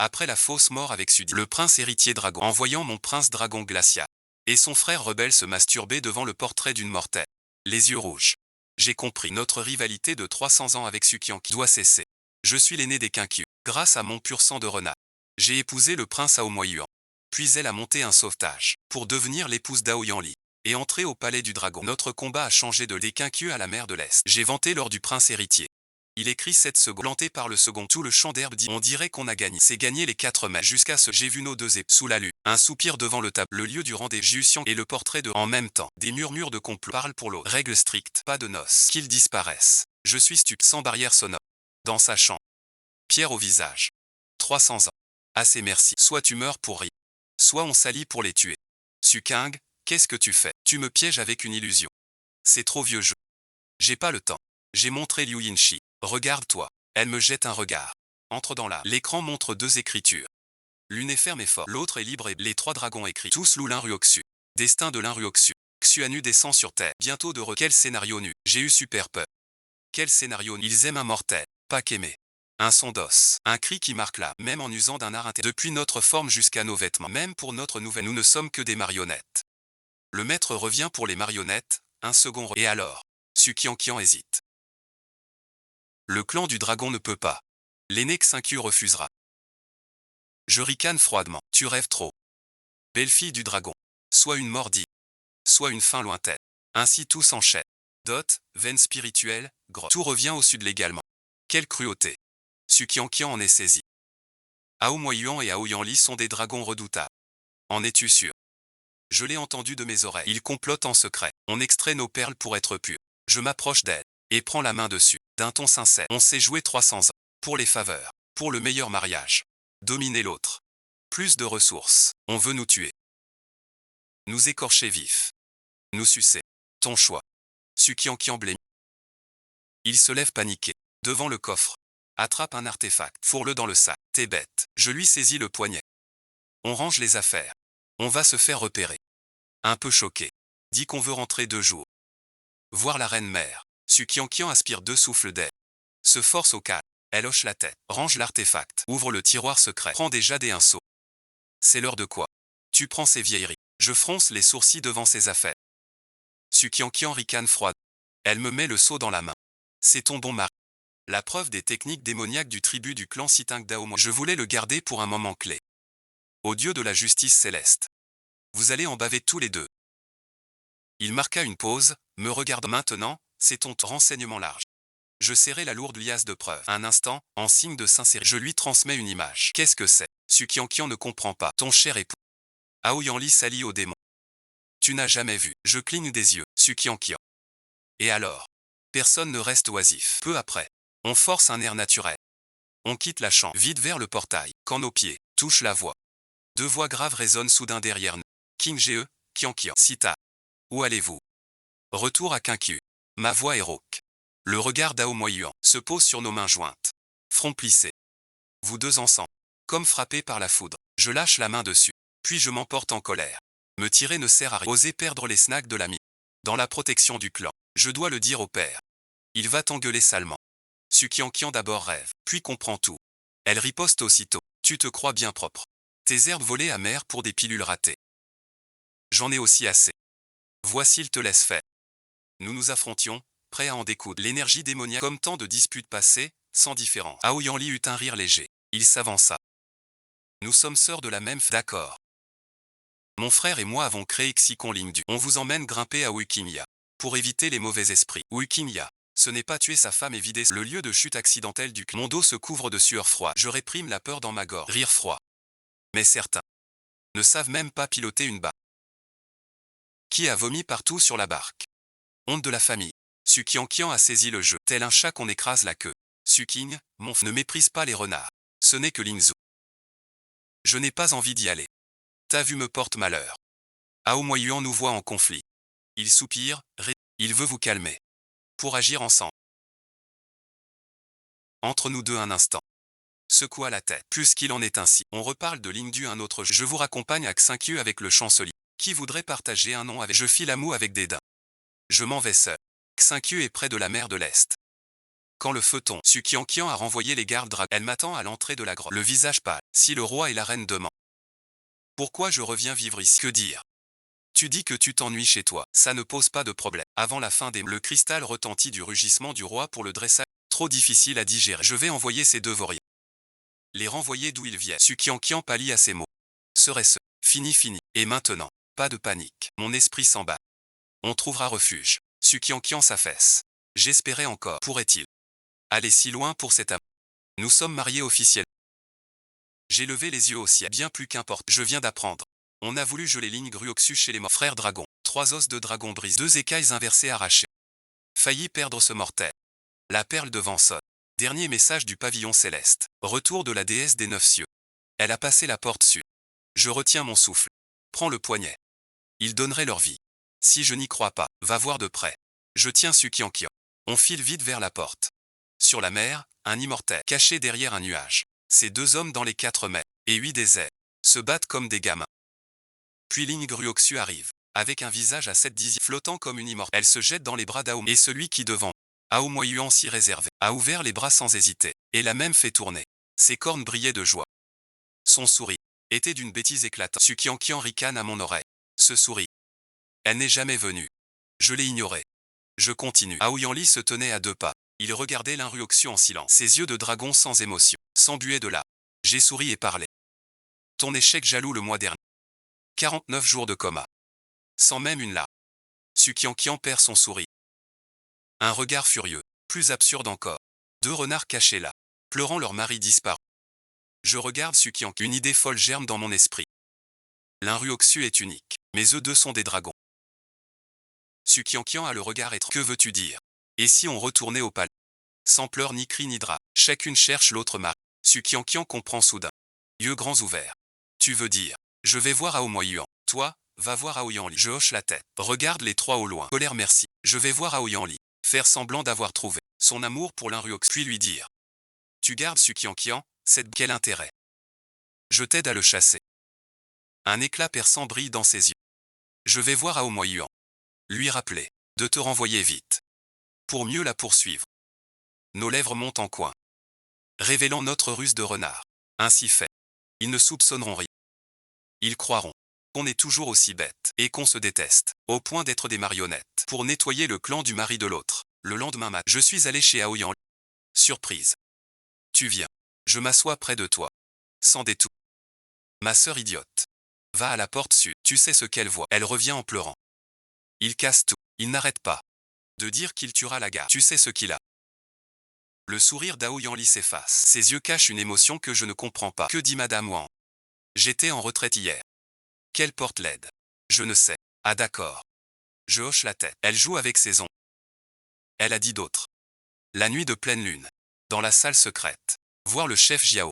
Après la fausse mort avec Sudi, le prince héritier dragon, en voyant mon prince dragon glacial et son frère rebelle se masturber devant le portrait d'une mortelle, les yeux rouges. J'ai compris, notre rivalité de 300 ans avec Sukianki doit cesser. Je suis l'aîné des Kinkyu. Grâce à mon pur sang de renard, j'ai épousé le prince Aomoyuan. Puis elle a monté un sauvetage pour devenir l'épouse d'Ao Yanli et entrer au palais du dragon. Notre combat a changé de les Kinkyu à la mer de l'Est. J'ai vanté lors du prince héritier. Il écrit 7 secondes. Planté par le second, tout le champ d'herbe dit on dirait qu'on a gagné. C'est gagné les 4 mètres. Jusqu'à ce j'ai vu nos deux épées sous la lune. Un soupir devant le tableau. Le lieu du rendez-vous. Jiuxian et le portrait de en même temps. Des murmures de complot. Parle pour l'autre. Règle stricte. Pas de noces. Qu'ils disparaissent. Je suis stupide. Sans barrière sonore. Dans sa chambre. Pierre au visage. 300 ans. Assez merci. Soit tu meurs pour rien. Soit on s'allie pour les tuer. Sukang, qu'est-ce que tu fais? Tu me pièges avec une illusion. C'est trop vieux jeu. J'ai pas le temps. J'ai montré Liu Yinshi. Regarde-toi. Elle me jette un regard. Entre dans la. L'écran montre 2 écritures. L'une est ferme et forte. L'autre est libre et les 3 dragons écrits. Tous Lulin Ruoxu. Destin de l'Inruoxu. Xuanu descend sur terre. Bientôt de Quel scénario nu. J'ai eu super peur. Quel scénario nu. Ils aiment un mortel. Pas qu'aimer. Un son d'os. Un cri qui marque là. Même en usant d'un art intérieur. Depuis notre forme jusqu'à nos vêtements. Même pour notre nouvelle. Nous ne sommes que des marionnettes. Le maître revient pour les marionnettes. Un second. Et alors? Sukiankian hésite. Le clan du dragon ne peut pas. L'aîné Xinkyu refusera. Je ricane froidement. Tu rêves trop. Belle-fille du dragon. Soit une mort digne. Soit une fin lointaine. Ainsi tout s'enchaîne. Dot, veine spirituelle, grotte. Tout revient au sud légalement. Quelle cruauté. Sukiankian en est saisi. Aomoyuan et Aoyanli sont des dragons redoutables. En es-tu sûr? Je l'ai entendu de mes oreilles. Ils complotent en secret. On extrait nos perles pour être purs. Je m'approche d'elle et prends la main dessus. D'un ton sincère. On s'est joué 300 ans. Pour les faveurs. Pour le meilleur mariage. Dominer l'autre. Plus de ressources. On veut nous tuer. Nous écorcher vifs. Nous sucer. Ton choix. Sukiankian blême. Il se lève paniqué. Devant le coffre. Attrape un artefact. Fourre-le dans le sac. T'es bête. Je lui saisis le poignet. On range les affaires. On va se faire repérer. Un peu choqué. Dit qu'on veut rentrer 2 jours. Voir la reine mère. Sukiankian aspire 2 souffles d'air. Se force au calme. Elle hoche la tête. Range l'artefact. Ouvre le tiroir secret. Prends des jades et un seau. C'est l'heure de quoi? Tu prends ces vieilleries. Je fronce les sourcils devant ces affaires. Sukiankian ricane froide. Elle me met le seau dans la main. C'est ton bon mari. La preuve des techniques démoniaques du tribut du clan Siting Daomo. Je voulais le garder pour un moment clé. Au dieu de la justice céleste. Vous allez en baver tous les deux. Il marqua une pause, me regarde maintenant, c'est ton renseignement large. Je serrai la lourde liasse de preuves. Un instant, en signe de sincérité, je lui transmets une image. Qu'est-ce que c'est? Sukiankian ne comprend pas. Ton cher époux. Aoyanli s'allie au démon. Tu n'as jamais vu. Je cligne des yeux. Sukiankian. Et alors? Personne ne reste oisif. Peu après, on force un air naturel. On quitte la chambre, vite vers le portail. Quand nos pieds touchent la voie. 2 voix graves résonnent soudain derrière nous. King Ge, Kiankian. Sita. Où allez-vous? Retour à Kinkyu. Ma voix est rauque. Le regard d'Aomoyuan se pose sur nos mains jointes. Front plissé. Vous deux ensemble. Comme frappé par la foudre. Je lâche la main dessus. Puis je m'emporte en colère. Me tirer ne sert à rien. Oser perdre les snacks de l'ami. Dans la protection du clan. Je dois le dire au père. Il va t'engueuler salement. Sukiankian d'abord rêve, puis comprend tout. Elle riposte aussitôt. Tu te crois bien propre. Tes herbes volées amères pour des pilules ratées. J'en ai aussi assez. Voici il te laisse faire. Nous nous affrontions, prêts à en découdre. L'énergie démoniaque comme tant de disputes passées, sans différence. Aoyanli eut un rire léger. Il s'avança. Nous sommes sœurs de la même d'accord. Mon frère et moi avons créé Xikon Lingdu. On vous emmène grimper à Wikimia. Pour éviter les mauvais esprits. Wikimia. Ce n'est pas tuer sa femme et vider le lieu de chute accidentelle du clan. Mon dos se couvre de sueur froide. Je réprime la peur dans ma gorge. Rire froid. Mais certains ne savent même pas piloter une barque. Qui a vomi partout sur la barque? Honte de la famille. Sukiankian a saisi le jeu. Tel un chat qu'on écrase la queue. Suking, ne méprise pas les renards. Ce n'est que Lingzhu. Je n'ai pas envie d'y aller. Ta vue me porte malheur. Aomoyuan nous voit en conflit. Il soupire, il veut vous calmer. Pour agir ensemble. Entre nous deux un instant. Secoua la tête. Puisqu'il en est ainsi, on reparle de Lingdu un autre jour. Je vous raccompagne à Xinkyu avec le chancelier. Qui voudrait partager un nom avec? Je file à mou avec dédain. Je m'en vais seul. Xinkyu est près de la mer de l'Est. Quand le feu tombe, Sukiankian a renvoyé les gardes dragons. Elle m'attend à l'entrée de la grotte. Le visage pâle. Si le roi et la reine demandent pourquoi je reviens vivre ici, que dire? Tu dis que tu t'ennuies chez toi, ça ne pose pas de problème. Avant la fin des mots, le cristal retentit du rugissement du roi pour le dressage. Trop difficile à digérer. Je vais envoyer ces deux vauriens. Les renvoyer d'où ils viennent. Sukiankian pâlit à ces mots. Serait-ce fini, fini. Et maintenant, pas de panique. Mon esprit s'en bat. On trouvera refuge. Sukiankian s'affaisse. J'espérais encore. Pourrait-il aller si loin pour cet amour? Nous sommes mariés officiellement. J'ai levé les yeux au ciel. Bien plus qu'importe. Je viens d'apprendre. On a voulu geler ligne Gruoxu chez les morts. Frère dragon. 3 os de dragon brisés. 2 écailles inversées arrachées. Failli perdre ce mortel. La perle devant sonne. Dernier message du pavillon céleste. Retour de la déesse des 9 cieux. Elle a passé la porte sud. Je retiens mon souffle. Prends le poignet. Ils donneraient leur vie. Si je n'y crois pas, va voir de près. Je tiens Sukiankian. On file vite vers la porte. Sur la mer, un immortel, caché derrière un nuage. Ces 2 hommes dans les 4 mers, et 8 déserts, se battent comme des gamins. Puis Ling Gruoxu arrive, avec un visage à 7 dixièmes, flottant comme une immortelle. Elle se jette dans les bras d'Ao, et celui qui devant, Ao Moyuan si réservé, a ouvert les bras sans hésiter, et l'a même fait tourner. Ses cornes brillaient de joie. Son sourire était d'une bêtise éclatante. Sukiankian ricane à mon oreille. Ce sourire. Elle n'est jamais venue. Je l'ai ignoré. Je continue. Ao Yanli se tenait à 2 pas. Il regardait l'Inruoxu en silence. Ses yeux de dragon sans émotion, sans buée de larmes. J'ai souri et parlé. Ton échec jaloux le mois dernier. 49 jours de coma. Sans même une larme. Sukiankian perd son sourire. Un regard furieux. Plus absurde encore. 2 renards cachés là, pleurant leur mari disparu. Je regarde Sukiankian. Une idée folle germe dans mon esprit. L'Inruoxu est unique, mais eux deux sont des dragons. Sukiankian a le regard étrange. Que veux-tu dire? Et si on retournait au palais? Sans pleurs ni cris ni draps, chacune cherche l'autre mari. Sukiankian comprend soudain. Yeux grands ouverts. Tu veux dire, je vais voir Ao Moyuan. Toi, va voir Ao Yanli. Je hoche la tête. Regarde les 3 au loin. Colère merci. Je vais voir Ao Yanli. Faire semblant d'avoir trouvé son amour pour l'Inruoxu. Puis lui dire. Tu gardes Sukiankian, quel intérêt? Je t'aide à le chasser. Un éclat perçant brille dans ses yeux. Je vais voir Ao Moyuan. Lui rappeler de te renvoyer vite. Pour mieux la poursuivre. Nos lèvres montent en coin, révélant notre ruse de renard. Ainsi fait, ils ne soupçonneront rien. Ils croiront qu'on est toujours aussi bête et qu'on se déteste, au point d'être des marionnettes, pour nettoyer le clan du mari de l'autre. Le lendemain matin, je suis allé chez Aoyan. Surprise. Tu viens. Je m'assois près de toi. Sans détour. Ma sœur idiote. Va à la porte sud. Tu sais ce qu'elle voit. Elle revient en pleurant. Il casse tout. Il n'arrête pas de dire qu'il tuera la gare. Tu sais ce qu'il a. Le sourire d'Ao Yanli s'efface. Ses yeux cachent une émotion que je ne comprends pas. Que dit Madame Wang? J'étais en retraite hier. Quelle porte l'aide? Je ne sais. Ah d'accord. Je hoche la tête. Elle joue avec ses ongles. Elle a dit d'autres. La nuit de pleine lune. Dans la salle secrète. Voir le chef Jiao.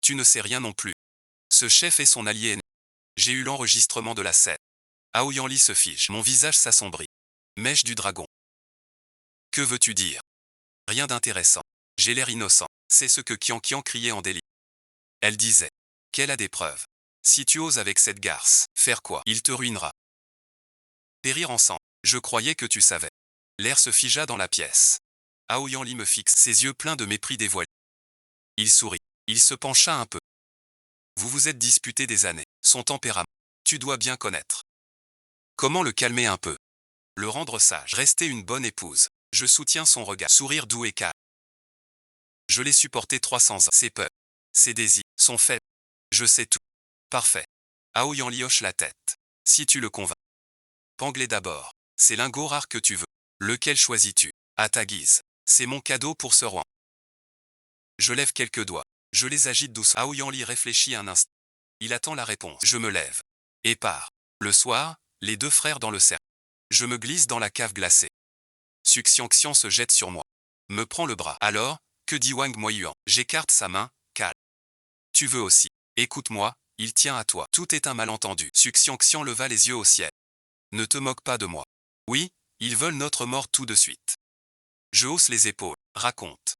Tu ne sais rien non plus. Ce chef est son allié ennemi. J'ai eu l'enregistrement de la scène. Ao Yanli se fige. Mon visage s'assombrit. Mèche du dragon. Que veux-tu dire? Rien d'intéressant. J'ai l'air innocent. C'est ce que Qianqian criait en délire. Elle disait. Qu'elle a des preuves. Si tu oses avec cette garce, faire quoi? Il te ruinera. Périr ensemble. Je croyais que tu savais. L'air se figea dans la pièce. Ao Yanli me fixe, ses yeux pleins de mépris dévoilé. Il sourit. Il se pencha un peu. Vous vous êtes disputé des années. Son tempérament. Tu dois bien connaître. Comment le calmer un peu? Le rendre sage. Rester une bonne épouse. Je soutiens son regard. Sourire doux et calme. Je l'ai supporté 300 ans. Ses peurs, ses désirs, sont faibles. Je sais tout. Parfait. Ao Yanli hoche la tête. Si tu le convaincs. Pangler d'abord. C'est lingot rare que tu veux. Lequel choisis-tu? À ta guise. C'est mon cadeau pour ce roi. Je lève quelques doigts. Je les agite doucement. Ao Yanli réfléchit un instant. Il attend la réponse. Je me lève. Et pars. Le soir, les 2 frères dans le cercle. Je me glisse dans la cave glacée. Suxianxian se jette sur moi. Me prend le bras. Alors, que dit Wang Moyuan? J'écarte sa main, calme. Tu veux aussi. Écoute-moi, il tient à toi. Tout est un malentendu. Suxianxian leva les yeux au ciel. Ne te moque pas de moi. Oui, ils veulent notre mort tout de suite. Je hausse les épaules. Raconte.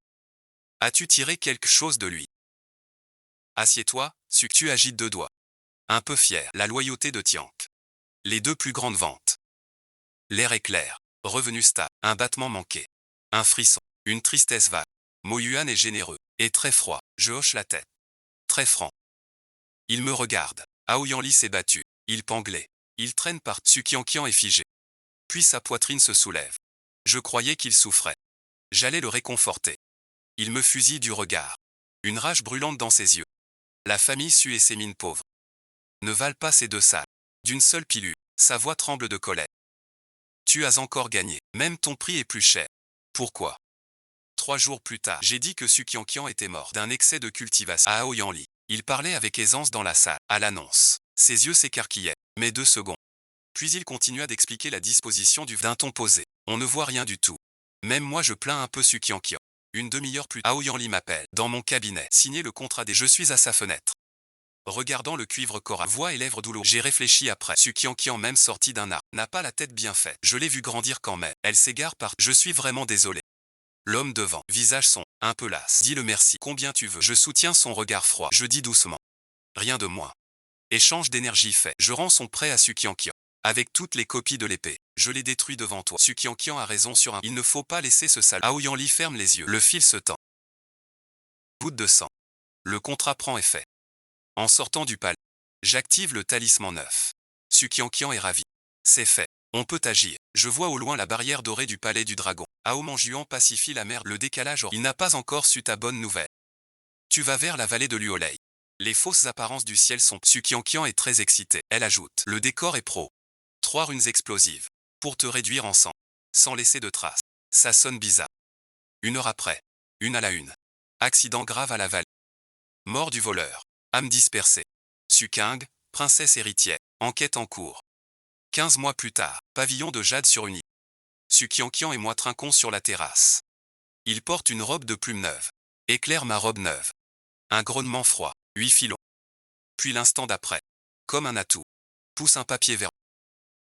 As-tu tiré quelque chose de lui? Assieds-toi, tu agites 2 doigts. Un peu fier. La loyauté de Tiank. Les 2 plus grandes ventes. L'air est clair. Revenu stable. Un battement manqué. Un frisson. Une tristesse vague. Moyuan est généreux. Et très froid. Je hoche la tête. Très franc. Il me regarde. Aoyanli s'est battu. Il panglait. Il traîne par Sukiankian est figé. Puis sa poitrine se soulève. Je croyais qu'il souffrait. J'allais le réconforter. Il me fusille du regard. Une rage brûlante dans ses yeux. La famille sue et ses mines pauvres ne valent pas ces deux salles. D'une seule pilule, sa voix tremble de colère. Tu as encore gagné. Même ton prix est plus cher. Pourquoi? 3 jours plus tard, j'ai dit que Sukiankian était mort d'un excès de cultivation à Aoyanli. Il parlait avec aisance dans la salle, à l'annonce. Ses yeux s'écarquillaient, mais 2 secondes. Puis il continua d'expliquer la disposition d'un ton posé. On ne voit rien du tout. Même moi je plains un peu Sukiankian. Une demi-heure plus tard, Aoyanli m'appelle, dans mon cabinet, signer le contrat des... Je suis à sa fenêtre. Regardant le cuivre corail, voix et lèvres douloureuses. J'ai réfléchi après. Sukiankian, même sorti d'un arbre, n'a pas la tête bien faite. Je l'ai vu grandir quand même. Elle s'égare par... Je suis vraiment désolé. L'homme devant, visage sombre, un peu las. Dis le merci. Combien tu veux? Je soutiens son regard froid. Je dis doucement. Rien de moins. Échange d'énergie fait. Je rends son prêt à Sukiankian. Avec toutes les copies de l'épée, je les détruis devant toi. Sukiankian a raison sur un... Il ne faut pas laisser ce sale... Aoyanli ferme les yeux. Le fil se tend. Goutte de sang. Le contrat prend effet. En sortant du palais, j'active le talisman 9. Sukiankian est ravi. C'est fait. On peut agir. Je vois au loin la barrière dorée du palais du dragon. Aomanjuan pacifie la mer. Le décalage. Il n'a pas encore su ta bonne nouvelle. Tu vas vers la vallée de Luolei. Les fausses apparences du ciel sont... Sukiankian est très excitée. Elle ajoute. Le décor est pro. 3 runes explosives. Pour te réduire en sang. Sans laisser de traces. Ça sonne bizarre. 1 heure après. Une à la une. Accident grave à la vallée. Mort du voleur. Âme dispersée. Sukeng, princesse héritière. Enquête en cours. 15 mois plus tard. Pavillon de jade sur une île. Sukiankian et moi trinquons sur la terrasse. Il porte une robe de plumes neuve. Éclaire ma robe neuve. Un grognement froid. 8 filons. Puis l'instant d'après. Comme un atout. Pousse un papier vert.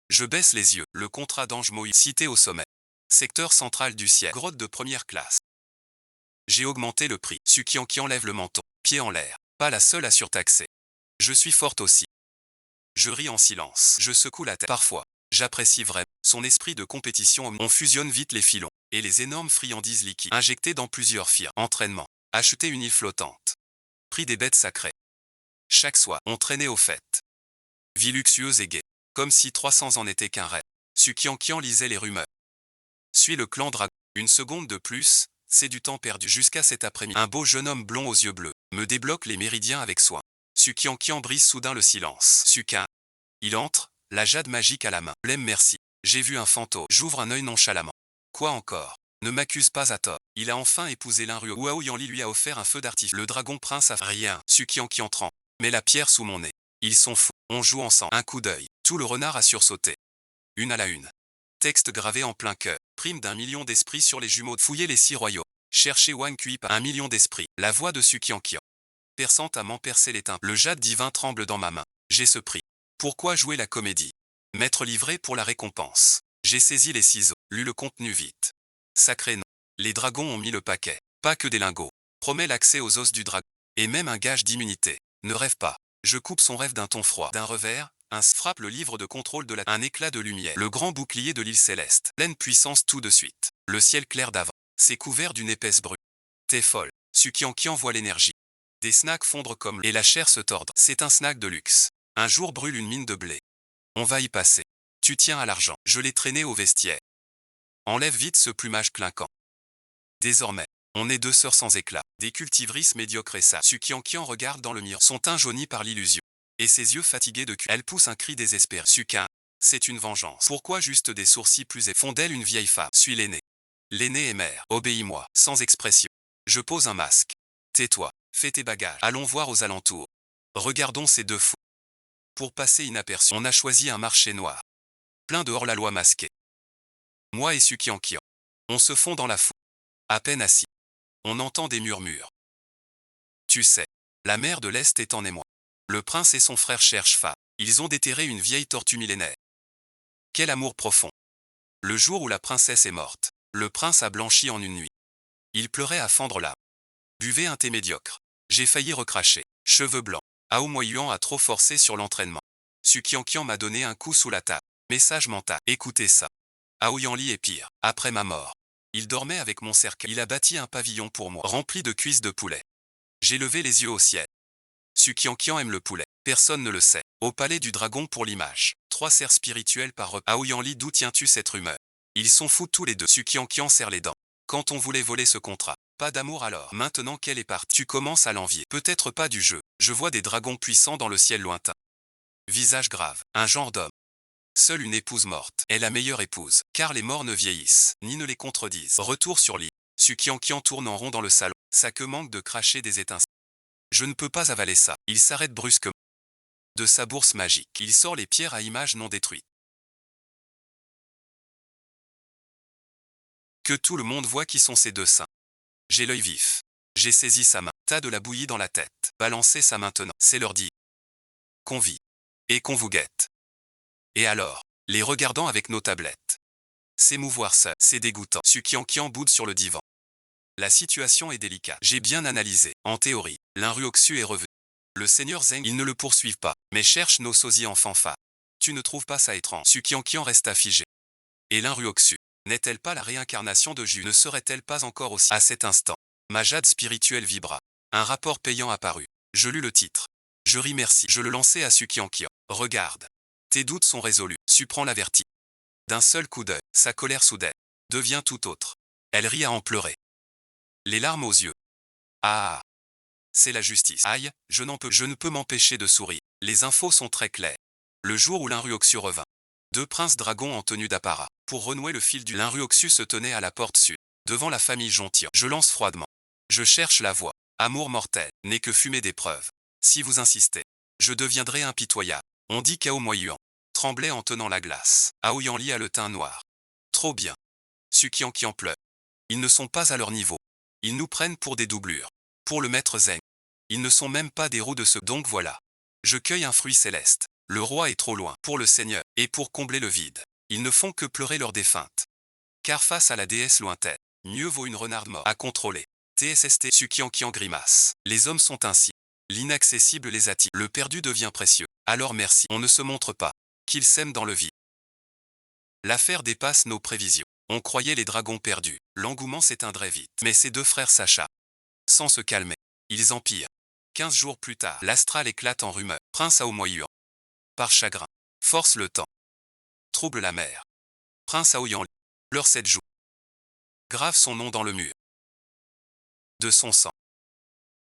Je baisse les yeux. Le contrat d'Ange Moïse cité au sommet. Secteur central du ciel. Grotte de première classe. J'ai augmenté le prix. Sukiankian lève le menton. Pied en l'air. Pas la seule à surtaxer. Je suis forte aussi. Je ris en silence. Je secoue la tête. Parfois, j'apprécie vraiment son esprit de compétition. On fusionne vite les filons et les énormes friandises liquides injectées dans plusieurs firmes. Entraînement. Acheter une île flottante. Prix des bêtes sacrées. Chaque soir, on traînait aux fêtes. Vie luxueuse et gaie. Comme si 300 ans n'était qu'un rêve. Sukiankian lisait les rumeurs. Suis le clan dragon. Une seconde de plus, c'est du temps perdu. Jusqu'à cet après-midi, un beau jeune homme blond aux yeux bleus me débloque les méridiens avec soin. Sukiankian brise soudain le silence. Sukin. Il entre, la jade magique à la main. L'aime merci. J'ai vu un fantôme. J'ouvre un œil nonchalamment. Quoi encore? Ne m'accuse pas à tort. Il a enfin épousé l'Inruo. Aoyanli lui a offert un feu d'artifice. Le dragon prince a rien. Sukiankian tremble. Met la pierre sous mon nez. Ils sont fous. On joue ensemble. Un coup d'œil. Tout le renard a sursauté. Une à la une. Texte gravé en plein cœur. Prime d'1 million d'esprits sur les jumeaux. Fouiller les 6 royaumes. Chercher Wang Kui par 1 million d'esprits. La voix de Sukiankian. Perçante à m'en percer les teintes. Le jade divin tremble dans ma main. J'ai ce prix. Pourquoi jouer la comédie? M'être livré pour la récompense. J'ai saisi les ciseaux. Lu le contenu vite. Sacré nom. Les dragons ont mis le paquet. Pas que des lingots. Promet l'accès aux os du dragon. Et même un gage d'immunité. Ne rêve pas. Je coupe son rêve d'un ton froid. D'un revers, frappe le livre de contrôle de la... Un éclat de lumière. Le grand bouclier de l'île céleste. Pleine puissance tout de suite. Le ciel clair d'avant. C'est couvert d'une épaisse brume. T'es folle. Sukiankian voit l'énergie. Des snacks fondre comme et la chair se tordre. C'est un snack de luxe. Un jour brûle une mine de blé. On va y passer. Tu tiens à l'argent. Je l'ai traîné au vestiaire. Enlève vite ce plumage clinquant. Désormais, on est 2 sœurs sans éclat. Des cultivatrices médiocres et ça. Sukiankian regarde dans le miroir. Son teint jauni par l'illusion. Et ses yeux fatigués de cul. Elle pousse un cri désespéré. Sukin. C'est une vengeance. Pourquoi juste des sourcils plus épais? Font d'elle une vieille femme. Suis l'aîné. L'aîné est mère. Obéis-moi. Sans expression. Je pose un masque. Tais-toi. Fais tes bagages. Allons voir aux alentours. Regardons ces deux fous. Pour passer inaperçu, on a choisi un marché noir. Plein de hors-la-loi masqués. Moi et Sukiankian. On se fond dans la foule. À peine assis. On entend des murmures. Tu sais, la mer de l'Est est en émoi. Le prince et son frère cherchent femme. Ils ont déterré une vieille tortue millénaire. Quel amour profond. Le jour où la princesse est morte, le prince a blanchi en une nuit. Il pleurait à fendre l'âme. Buvait un thé médiocre. J'ai failli recracher. Cheveux blancs. Aomoyuan a trop forcé sur l'entraînement. Sukiankian m'a donné un coup sous la table. Message mental. Écoutez ça. Aoyanli est pire. Après ma mort. Il dormait avec mon cercueil. Il a bâti un pavillon pour moi, rempli de cuisses de poulet. J'ai levé les yeux au ciel. Sukiankian aime le poulet. Personne ne le sait. Au palais du dragon pour l'image. 3 cerfs spirituels par repas. Aoyanli, d'où tiens-tu cette rumeur? Ils sont fous tous les deux. Sukiankian serre les dents. Quand on voulait voler ce contrat. Pas d'amour alors. Maintenant qu'elle est partie, tu commences à l'envier. Peut-être pas du jeu. Je vois des dragons puissants dans le ciel lointain. Visage grave. Un genre d'homme. Seule une épouse morte est la meilleure épouse, car les morts ne vieillissent, ni ne les contredisent. Retour sur l'île. Sukiankian tourne en rond dans le salon. Sa queue manque de cracher des étincelles. Je ne peux pas avaler ça. Il s'arrête brusquement. De sa bourse magique, il sort les pierres à images non détruites. Que tout le monde voit qui sont ces deux seins. J'ai l'œil vif. J'ai saisi sa main. Tas de la bouillie dans la tête. Balancez ça maintenant. C'est leur dit. Qu'on vit. Et qu'on vous guette. Et alors, les regardant avec nos tablettes. S'émouvoir seul, c'est dégoûtant. Sukiankian boude sur le divan. La situation est délicate. J'ai bien analysé. En théorie, l'Inruoxu est revenu. Le seigneur Zeng, ils ne le poursuivent pas, mais cherchent nos sosies en fanfare. Tu ne trouves pas ça étrange? Sukiankian resta figé. Et l'Inruoxu, n'est-elle pas la réincarnation de Ju? Ne serait-elle pas encore aussi? À cet instant, ma jade spirituelle vibra. Un rapport payant apparut. Je lus le titre. Je ris merci. Je le lançai à Sukiankian. Regarde. Tes doutes sont résolus. Su prend l'averti. D'un seul coup d'œil, sa colère soudaine devient tout autre. Elle rit à en pleurer. Les larmes aux yeux. Ah, c'est la justice. Aïe, je ne peux m'empêcher de sourire. Les infos sont très claires. Le jour où l'Inruoxu revint, 2 princes dragons en tenue d'apparat. Pour renouer le fil du l'Inruoxu se tenait à la porte sud, devant la famille Jontian. Je lance froidement. Je cherche la voie. Amour mortel n'est que fumée d'épreuves. Si vous insistez, je deviendrai impitoyable. On dit qu'Aomoyuan tremblait en tenant la glace. Aoyanli a le teint noir. Trop bien. Sukiankian pleure. Ils ne sont pas à leur niveau. Ils nous prennent pour des doublures. Pour le maître Zeng, ils ne sont même pas des roues de ce. Donc voilà. Je cueille un fruit céleste. Le roi est trop loin. Pour le seigneur, et pour combler le vide, ils ne font que pleurer leur défunte. Car face à la déesse lointaine, mieux vaut une renarde morte à contrôler. TSST Sukiankian grimace. Les hommes sont ainsi. L'inaccessible les attire. Le perdu devient précieux. Alors merci. On ne se montre pas. Qu'ils s'aiment dans le vide. L'affaire dépasse nos prévisions. On croyait les dragons perdus. L'engouement s'éteindrait vite. Mais ces 2 frères s'acharnent. Sans se calmer. Ils empirent. 15 jours plus tard, l'astral éclate en rumeur. Prince Aomoyuan. Par chagrin. Force le temps. Trouble la mer. Prince Aoyanli. Pleure 7 jours. Grave son nom dans le mur. De son sang.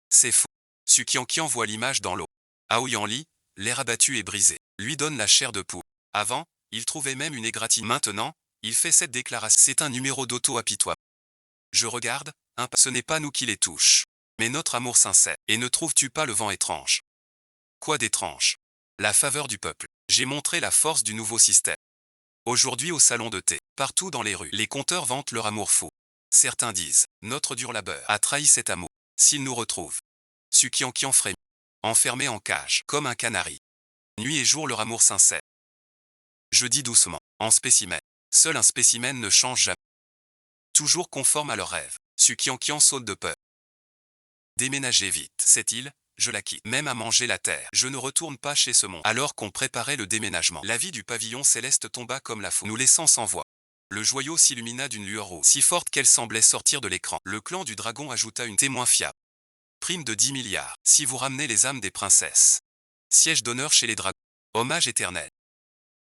C'est fou. Sukiankian voit l'image dans l'eau. Aoyanli, l'air abattu et brisé, lui donne la chair de poule. Avant, il trouvait même une égratignure. Maintenant, il fait cette déclaration. C'est un numéro d'auto-apitoiement. Je regarde, ce n'est pas nous qui les touche, mais notre amour sincère. Et ne trouves-tu pas le vent étrange? Quoi d'étrange? La faveur du peuple. J'ai montré la force du nouveau système. Aujourd'hui au salon de thé, partout dans les rues, les conteurs vantent leur amour fou. Certains disent, notre dur labeur a trahi cet amour. S'il nous retrouve. Sukiankian frémit. Enfermé en cage, comme un canari. Nuit et jour leur amour sincère. Je dis doucement, en spécimen. Seul un spécimen ne change jamais. Toujours conforme à leurs rêves. Sukiankian saute de peur. Déménagez vite. Cette île, je la quitte. Même à manger la terre. Je ne retourne pas chez ce monde. Alors qu'on préparait le déménagement, la vie du pavillon céleste tomba comme la foudre, nous laissant sans voix. Le joyau s'illumina d'une lueur rouge, si forte qu'elle semblait sortir de l'écran. Le clan du dragon ajouta une témoin fiable. Prime de 10 milliards, si vous ramenez les âmes des princesses. Siège d'honneur chez les dragons. Hommage éternel.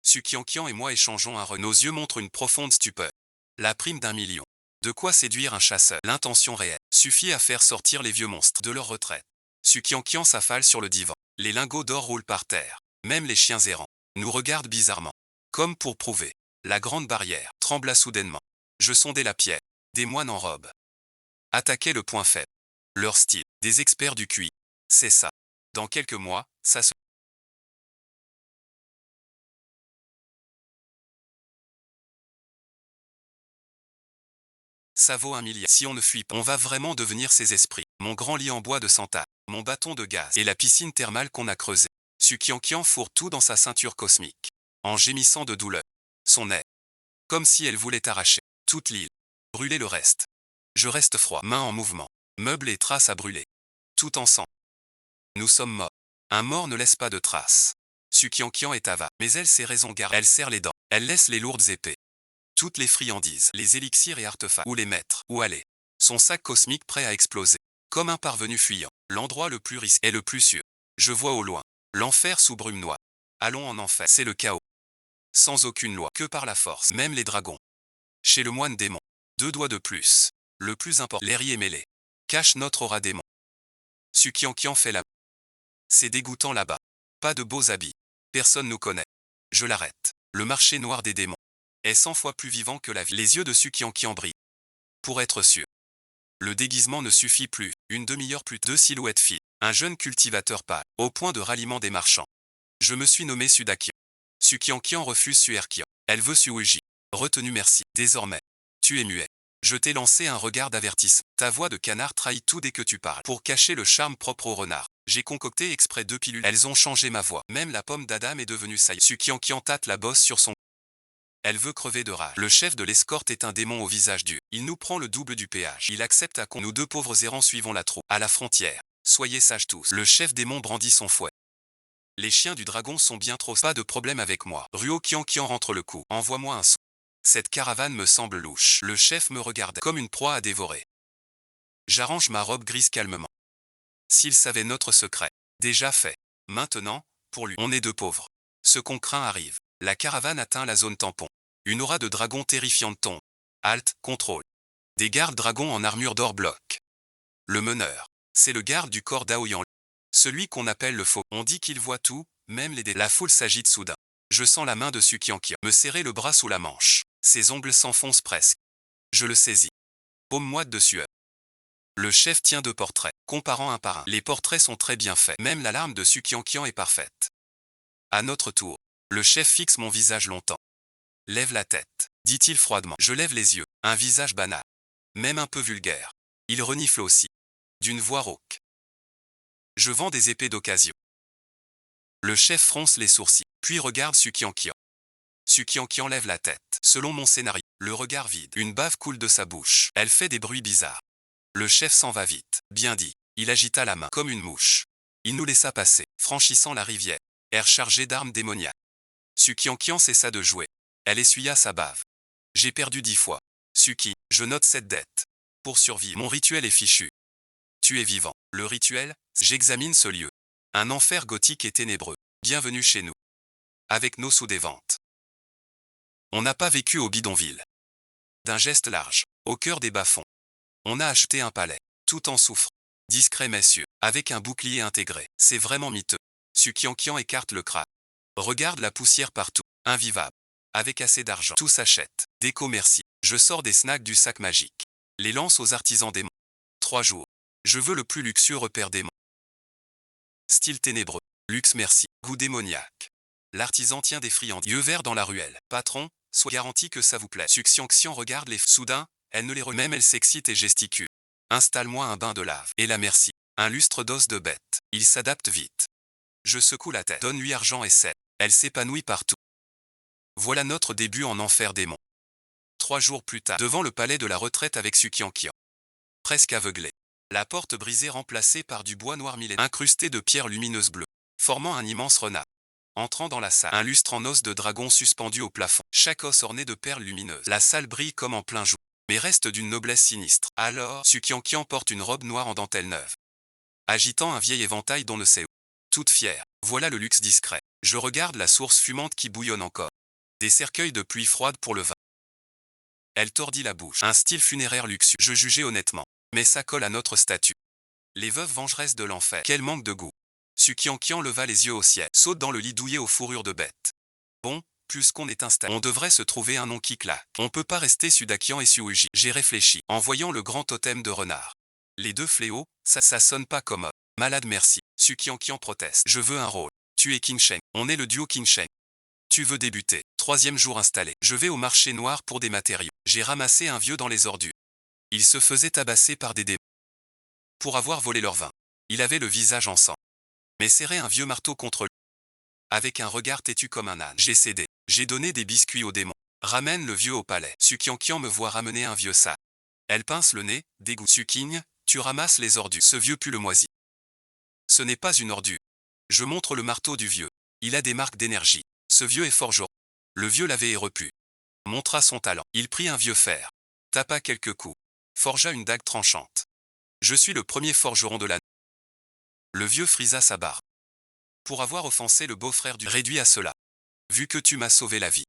Sukiankian et moi échangeons un regard. Nos yeux montrent une profonde stupeur. La prime d'1 million. De quoi séduire un chasseur. L'intention réelle suffit à faire sortir les vieux monstres de leur retraite. Sukiankian s'affale sur le divan. Les lingots d'or roulent par terre. Même les chiens errants nous regardent bizarrement. Comme pour prouver. La grande barrière trembla soudainement. Je sondais la pierre. Des moines en robe. Attaquaient le point faible. Leur style. Des experts du QI. C'est ça. Dans quelques mois, ça se... Ça vaut 1 milliard. Si on ne fuit pas, on va vraiment devenir ces esprits. Mon grand lit en bois de Santa, mon bâton de gaz et la piscine thermale qu'on a creusée. Sukiankian fourre tout dans sa ceinture cosmique. En gémissant de douleur. Son nez. Comme si elle voulait arracher toute l'île. Brûler le reste. Je reste froid, main en mouvement. Meubles et traces à brûler. Tout ensemble. Nous sommes morts. Un mort ne laisse pas de traces. Sukiankian est avare, mais elle sait raison garder. Elle serre les dents. Elle laisse les lourdes épées. Toutes les friandises, les élixirs et artefacts, où les mettre, où aller. Son sac cosmique prêt à exploser. Comme un parvenu fuyant. L'endroit le plus risqué est le plus sûr. Je vois au loin. L'enfer sous brume noire. Allons en enfer. C'est le chaos. Sans aucune loi. Que par la force. Même les dragons. Chez le moine démon. 2 doigts de plus. Le plus important. L'airier mêlé. Cache notre aura démon. Sukiankian fait la. C'est dégoûtant là-bas. Pas de beaux habits. Personne nous connaît. Je l'arrête. Le marché noir des démons est 100 fois plus vivant que la vie. Les yeux de Sukiankian brillent. Pour être sûr. Le déguisement ne suffit plus. Une demi-heure plus tard, 2 silhouettes filles. Un jeune cultivateur pâle, au point de ralliement des marchands. Je me suis nommé Sudakian. Sukiankian refuse Suerkian. Elle veut Suuji. Retenu merci. Désormais, tu es muet. Je t'ai lancé un regard d'avertissement. Ta voix de canard trahit tout dès que tu parles. Pour cacher le charme propre au renard, j'ai concocté exprès 2 pilules. Elles ont changé ma voix. Même la pomme d'Adam est devenue saillie. Sukiankian tâte la bosse sur son. Elle veut crever de rage. Le chef de l'escorte est un démon au visage dur. Il nous prend le double du péage. Il accepte à con. Nous 2 pauvres errants suivons la troupe. À la frontière. Soyez sages tous. Le chef démon brandit son fouet. Les chiens du dragon sont bien trop. Pas de problème avec moi. Ruo Qianqian rentre le coup. Envoie-moi un son. Cette caravane me semble louche. Le chef me regarde comme une proie à dévorer. J'arrange ma robe grise calmement. S'il savait notre secret. Déjà fait. Maintenant, pour lui, on est 2 pauvres. Ce qu'on craint arrive. La caravane atteint la zone tampon. Une aura de dragon terrifiante tombe. Halte, contrôle. Des gardes dragons en armure d'or bloquent. Le meneur. C'est le garde du corps d'Aoyan. Celui qu'on appelle le faux. On dit qu'il voit tout, même les dés. La foule s'agite soudain. Je sens la main de Sukiankian me serrer le bras sous la manche. Ses ongles s'enfoncent presque. Je le saisis. Paume moite de sueur. Le chef tient 2 portraits, comparant un par un. Les portraits sont très bien faits. Même l'alarme de Sukiankian est parfaite. À notre tour. Le chef fixe mon visage longtemps. Lève la tête, dit-il froidement. Je lève les yeux. Un visage banal. Même un peu vulgaire. Il renifle aussi. D'une voix rauque. Je vends des épées d'occasion. Le chef fronce les sourcils, puis regarde Sukiankian. Sukiankian lève la tête. Selon mon scénario, le regard vide. Une bave coule de sa bouche. Elle fait des bruits bizarres. Le chef s'en va vite. Bien dit. Il agita la main, comme une mouche. Il nous laissa passer, franchissant la rivière. Air chargé d'armes démoniaques. Sukiankian cessa de jouer. Elle essuya sa bave. J'ai perdu 10 fois. Suki, je note cette dette. Pour survivre, mon rituel est fichu. Tu es vivant. Le rituel, j'examine ce lieu. Un enfer gothique et ténébreux. Bienvenue chez nous. Avec nos sous-des-ventes. On n'a pas vécu au bidonville. D'un geste large, au cœur des bas-fonds. On a acheté un palais, tout en souffrant. Discret mais sûr, avec un bouclier intégré. C'est vraiment miteux. Sukiankian écarte le crâne. Regarde la poussière partout. Invivable. Avec assez d'argent, tout s'achète. Déco merci. Je sors des snacks du sac magique. Les lance aux artisans démons. 3 jours. Je veux le plus luxueux repère démon. Style ténébreux. Luxe merci. Goût démoniaque. L'artisan tient des friandises. Yeux verts dans la ruelle. Patron, sois garanti que ça vous plaît. Sukiankian regarde les. Soudain, elle ne les remet. Même elle s'excite et gesticule. Installe-moi un bain de lave. Et la merci. Un lustre d'os de bête. Il s'adapte vite. Je secoue la tête. Donne-lui argent et sel. Elle s'épanouit partout. Voilà notre début en enfer démon. 3 jours plus tard, devant le palais de la retraite avec Sukiankian. Presque aveuglé. La porte brisée remplacée par du bois noir millénaire incrusté de pierres lumineuses bleues, formant un immense renard. Entrant dans la salle, un lustre en os de dragon suspendu au plafond, chaque os orné de perles lumineuses. La salle brille comme en plein jour, mais reste d'une noblesse sinistre. Alors, Sukiankian porte une robe noire en dentelle neuve, agitant un vieil éventail d'on ne sait où. Toute fière, voilà le luxe discret. Je regarde la source fumante qui bouillonne encore. Des cercueils de pluie froide pour le vin. Elle tordit la bouche. Un style funéraire luxueux. Je jugeais honnêtement. Mais ça colle à notre statut. Les veuves vengeresses de l'enfer. Quel manque de goût. Sukiankian leva les yeux au ciel. Saute dans le lit douillet aux fourrures de bête. Bon, puisqu'on est installé, on devrait se trouver un nom qui claque. On peut pas rester Sudakian et Suuji. J'ai réfléchi, en voyant le grand totem de renard. Les 2 fléaux, ça sonne pas comme malade merci. Sukiankian proteste. Je veux un rôle. Tu es Qingsheng. On est le duo Qingsheng. Tu veux débuter. 3e jour installé. Je vais au marché noir pour des matériaux. J'ai ramassé un vieux dans les ordures. Il se faisait tabasser par des démons. Pour avoir volé leur vin. Il avait le visage en sang. Mais serrait un vieux marteau contre lui. Avec un regard têtu comme un âne. J'ai cédé. J'ai donné des biscuits aux démons. Ramène le vieux au palais. Sukiankian me voit ramener un vieux sac. Elle pince le nez, dégoût. Suking, tu ramasses les ordures. Ce vieux pue le moisi. Ce n'est pas une ordure. Je montre le marteau du vieux. Il a des marques d'énergie. Ce vieux est forgeron. Le vieux l'avait et repu. Montra son talent. Il prit un vieux fer. Tapa quelques coups. Forgea une dague tranchante. Je suis le premier forgeron de l'année. Le vieux frisa sa barbe. pour avoir offensé le beau-frère du réduit à cela. Vu que tu m'as sauvé la vie,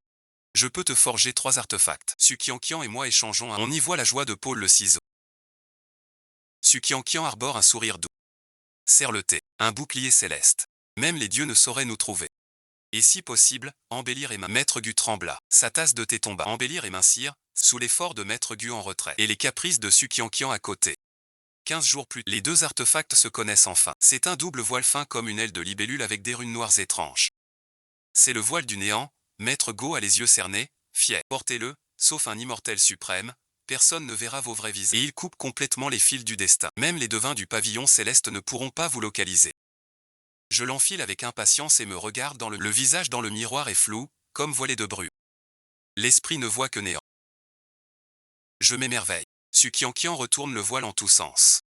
je peux te forger 3 artefacts. Sukiankian et moi échangeons un. On y voit la joie de Paul le ciseau. Sukiankian arbore un sourire doux. Serre le thé, un bouclier céleste. Même les dieux ne sauraient nous trouver. Et si possible, embellir et Maître Gu trembla. Sa tasse de thé tomba. Embellir et mincir, sous l'effort de Maître Gu en retrait. Et les caprices de Sukiankian à côté. 15 jours plus tard, les deux artefacts se connaissent enfin. C'est un double voile fin comme une aile de libellule avec des runes noires étranges. C'est le voile du néant. Maître Go a les yeux cernés, fier. Portez-le, sauf un immortel suprême, personne ne verra vos vrais visages. Et il coupe complètement les fils du destin. Même les devins du pavillon céleste ne pourront pas vous localiser. Je l'enfile avec impatience et me regarde dans le visage dans le miroir est flou, comme voilé de brume. L'esprit ne voit que néant. Je m'émerveille. Sukiankian retourne le voile en tous sens.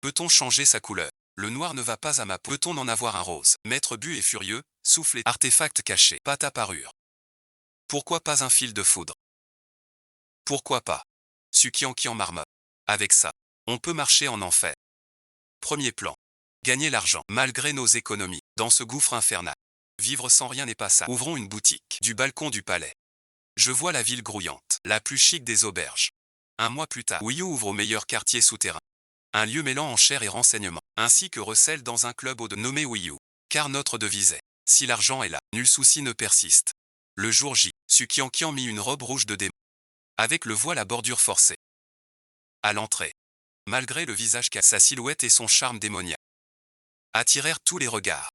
Peut-on changer sa couleur? Le noir ne va pas à ma peau. Peut-on en avoir un rose? Maître Bu est furieux, soufflé. Artefact caché. Pas ta parure. Pourquoi pas un fil de foudre? Pourquoi pas? Sukiankian marmotte. Avec ça, on peut marcher en enfer. Premier plan. Gagner l'argent, malgré nos économies, dans ce gouffre infernal. Vivre sans rien n'est pas ça. Ouvrons une boutique, du balcon du palais. Je vois la ville grouillante, la plus chic des auberges. Un mois plus tard, Wiyu ouvre au meilleur quartier souterrain. Un lieu mêlant enchères et renseignements, ainsi que recèle dans un club nommé Wiyu. Car notre devise est, si l'argent est là, nul souci ne persiste. Le jour J, Sukiankian mit une robe rouge de démon, avec le voile à bordure forcée. À l'entrée, malgré le visage cassé, sa silhouette et son charme démoniaque attirèrent tous les regards.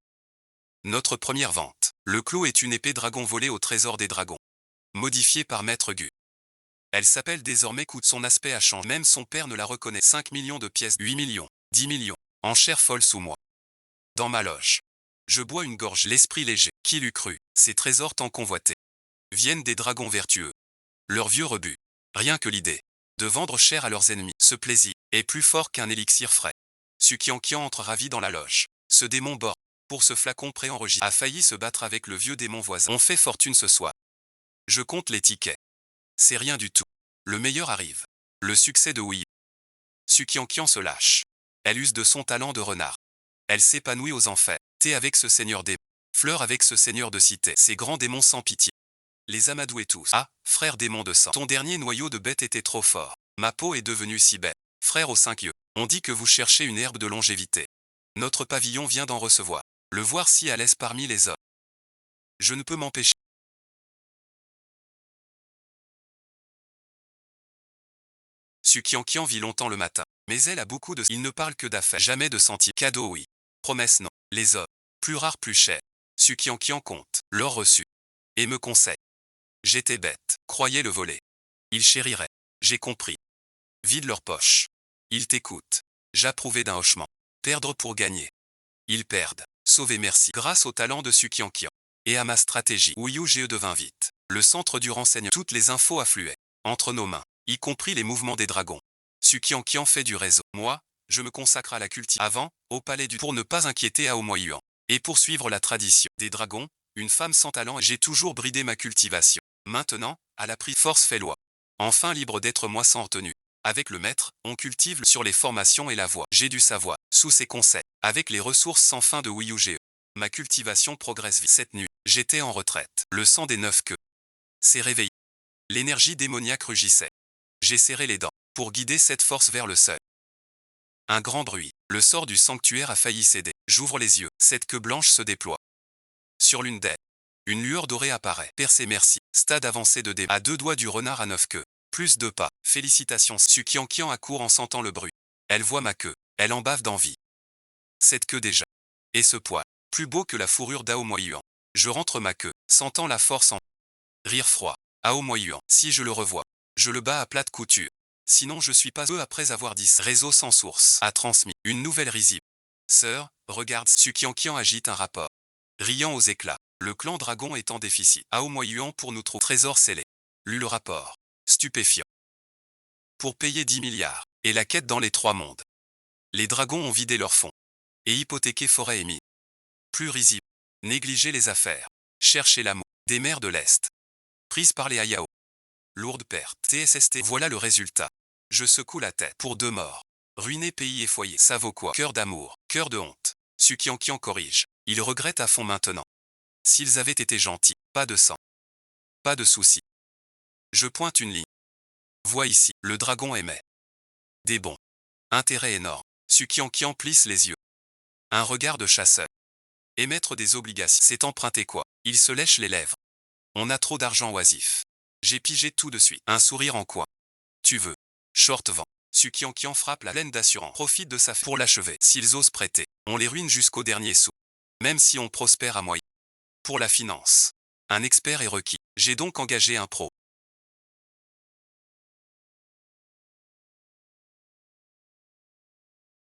Notre première vente. Le clou est une épée dragon volée au trésor des dragons, modifiée par Maître Gu. Elle s'appelle désormais Coup. Son aspect a changé. Même son père ne la reconnaît. 5 millions de pièces, 8 millions, 10 millions, en chair folle sous moi. Dans ma loge, je bois une gorge, l'esprit léger. Qui l'eût cru? Ces trésors tant convoités viennent des dragons vertueux. Leur vieux rebut. Rien que l'idée de vendre cher à leurs ennemis. Ce plaisir est plus fort qu'un élixir frais. Sukiankian entre ravi dans la loge. Ce démon bord, pour ce flacon préenregistré, a failli se battre avec le vieux démon voisin. On fait fortune ce soir. Je compte les tickets. C'est rien du tout. Le meilleur arrive. Le succès de Wii. Sukiankian se lâche. Elle use de son talent de renard. Elle s'épanouit aux enfers. Thé avec ce seigneur démon. Fleur avec ce seigneur de cité. Ces grands démons sans pitié. Les amadouer tous. Ah, frère démon de sang. Ton dernier noyau de bête était trop fort. Ma peau est devenue si belle. Frère aux 5 yeux. On dit que vous cherchez une herbe de longévité. Notre pavillon vient d'en recevoir. Le voir si à l'aise parmi les hommes. Je ne peux m'empêcher. Sukiankian vit longtemps le matin. Mais elle a beaucoup de... Il ne parle que d'affaires. Jamais de sentiments. Cadeau oui. Promesse non. Les hommes. Plus rares plus chers. Sukiankian compte. L'or reçu. Et me conseille. J'étais bête. Croyez le voler. Il chérirait. J'ai compris. Vide leur poche. Ils t'écoutent. J'approuvais d'un hochement. Perdre pour gagner. Ils perdent. Sauver merci. Grâce au talent de Sukiankian. Et à ma stratégie. Wiyu GE devint vite. Le centre du renseignement. Toutes les infos affluaient. Entre nos mains. Y compris les mouvements des dragons. Sukiankian fait du réseau. Moi, je me consacre à la culture. Avant, au palais du... Pour ne pas inquiéter Ao Moyuan. Et poursuivre la tradition des dragons, une femme sans talent. J'ai toujours bridé ma cultivation. Maintenant, à la prise force fait loi. Enfin libre d'être moi sans retenue. Avec le maître, on cultive sur les formations et la voix. J'ai du savoir, sous ses conseils. Avec les ressources sans fin de Wiyu GE. Ma cultivation progresse vite. Cette nuit, j'étais en retraite. Le sang des 9 queues s'est réveillé. L'énergie démoniaque rugissait. J'ai serré les dents pour guider cette force vers le seuil. Un grand bruit. Le sort du sanctuaire a failli céder. J'ouvre les yeux. Cette queue blanche se déploie. Sur l'une d'elles, une lueur dorée apparaît. Percé merci. Stade avancé de débat. À 2 doigts du renard à 9 queues. Plus de pas. Félicitations. Sukiankian accourt en sentant le bruit. Elle voit ma queue. Elle en bave d'envie. Cette queue déjà. Et ce poil. Plus beau que la fourrure d'Ao Moyuan. Je rentre ma queue, sentant la force en... Rire froid. Ao Moyuan. Si je le revois, je le bats à plate couture. Sinon je suis pas peu après avoir dit réseau sans source. A transmis une nouvelle risible. Sœur, regarde. Sukiankian agite un rapport. Riant aux éclats. Le clan dragon est en déficit. Ao Moyuan pour nous trouver. Trésor scellé. Lu le rapport. Stupéfiant. Pour payer 10 milliards. Et la quête dans les 3 mondes. Les dragons ont vidé leurs fonds. Et hypothéqué forêt et mines. Plus risible. Négliger les affaires. Chercher l'amour. Des mers de l'Est. Prise par les Ayao. Lourde perte. TSST. Voilà le résultat. Je secoue la tête. Pour 2 morts. Ruiné pays et foyer. Ça vaut quoi? Cœur d'amour. Cœur de honte. Sukiankian corrige. Ils regrettent à fond maintenant. S'ils avaient été gentils, pas de sang. Pas de souci. Je pointe une ligne. Vois ici, le dragon émet des bons. Intérêt énorme. Sukiankian plisse les yeux. Un regard de chasseur. Émettre des obligations, c'est emprunter quoi? Il se lèche les lèvres. On a trop d'argent oisif. J'ai pigé tout de suite. Un sourire en quoi? Tu veux. Short vent. Sukiankian frappe la laine d'assurance. Profite de sa fête pour l'achever. S'ils osent prêter, on les ruine jusqu'au dernier sou. Même si on prospère à moyen. Pour la finance. Un expert est requis. J'ai donc engagé un pro.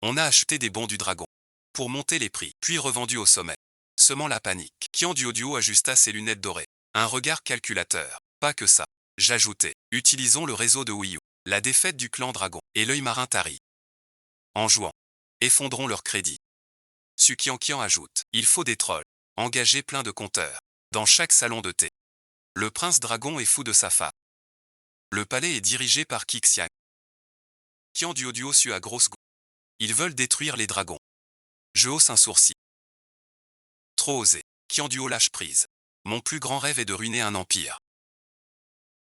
On a acheté des bons du dragon. Pour monter les prix, puis revendu au sommet. Semant la panique. Kian Duoduo ajusta ses lunettes dorées. Un regard calculateur. Pas que ça. J'ajoutais. Utilisons le réseau de Wii U. La défaite du clan dragon. Et l'œil marin tari. En jouant. Effondrons leur crédit. Sukiankian ajoute. Il faut des trolls. Engager plein de compteurs. Dans chaque salon de thé. Le prince dragon est fou de sa femme. Le palais est dirigé par Kixiang. Kian Duoduo sue à grosse goutte. Ils veulent détruire les dragons. Je hausse un sourcil. Trop osé. Kian Duo lâche prise. Mon plus grand rêve est de ruiner un empire.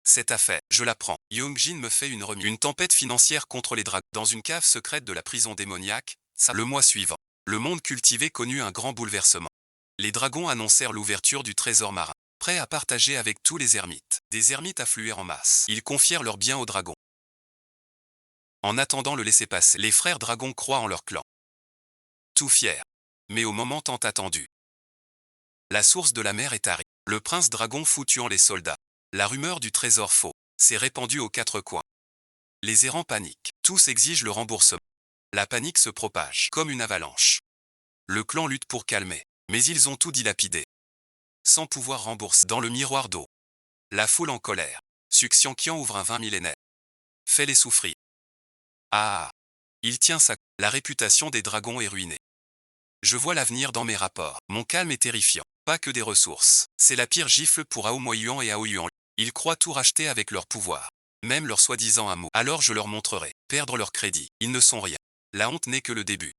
Cette affaire, je la prends. Yongjin me fait une remise. Une tempête financière contre les dragons. Dans une cave secrète de la prison démoniaque, le mois suivant. Le monde cultivé connut un grand bouleversement. Les dragons annoncèrent l'ouverture du trésor marin. Prêts à partager avec tous les ermites. Des ermites affluèrent en masse. Ils confièrent leurs biens aux dragons. En attendant le laissez-passer, les frères dragons croient en leur clan. Tout fiers. Mais au moment tant attendu. La source de la mer est tarie. Le prince dragon fout tuant les soldats. La rumeur du trésor faux s'est répandue aux quatre coins. Les errants paniquent. Tous exigent le remboursement. La panique se propage comme une avalanche. Le clan lutte pour calmer, mais ils ont tout dilapidé. Sans pouvoir rembourser. Dans le miroir d'eau. La foule en colère. Sukiankian ouvre un vin millénaire. Fait-les souffrir. Ah. Il tient sa... La réputation des dragons est ruinée. Je vois l'avenir dans mes rapports. Mon calme est terrifiant. Pas que des ressources. C'est la pire gifle pour Aomoyuan et Aoyuan. Ils croient tout racheter avec leur pouvoir. Même leur soi-disant amour. Alors je leur montrerai. Perdre leur crédit. Ils ne sont rien. La honte n'est que le début.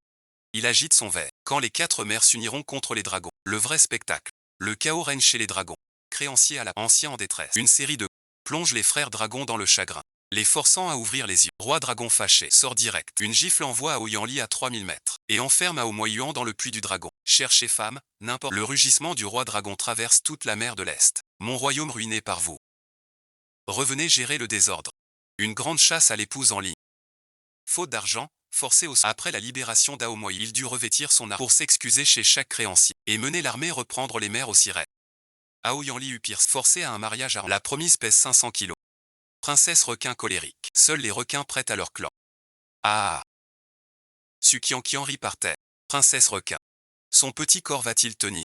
Il agite son verre. Quand les quatre mers s'uniront contre les dragons. Le vrai spectacle. Le chaos règne chez les dragons. Créanciers à la ancien en détresse. Une série de plonge les frères dragons dans le chagrin. Les forçant à ouvrir les yeux. Roi dragon fâché sort direct. Une gifle envoie Aoyanli à 3000 mètres. Et enferme Aomoyuan dans le puits du dragon. Cherchez femme, n'importe. Le rugissement du roi dragon traverse toute la mer de l'Est. Mon royaume ruiné par vous. Revenez gérer le désordre. Une grande chasse à l'épouse en ligne. Faute d'argent, forcé au... Après la libération d'Aomoy, il dut revêtir son arme pour s'excuser chez chaque créancier. Et mener l'armée reprendre les mers aux sirènes. Aoyanli eut pire, forcé à un mariage à... La promise pèse 500 kilos. Princesse requin colérique. Seuls les requins prêtent à leur clan. Ah. Sukiankian rit par terre. Princesse requin. Son petit corps va-t-il tenir?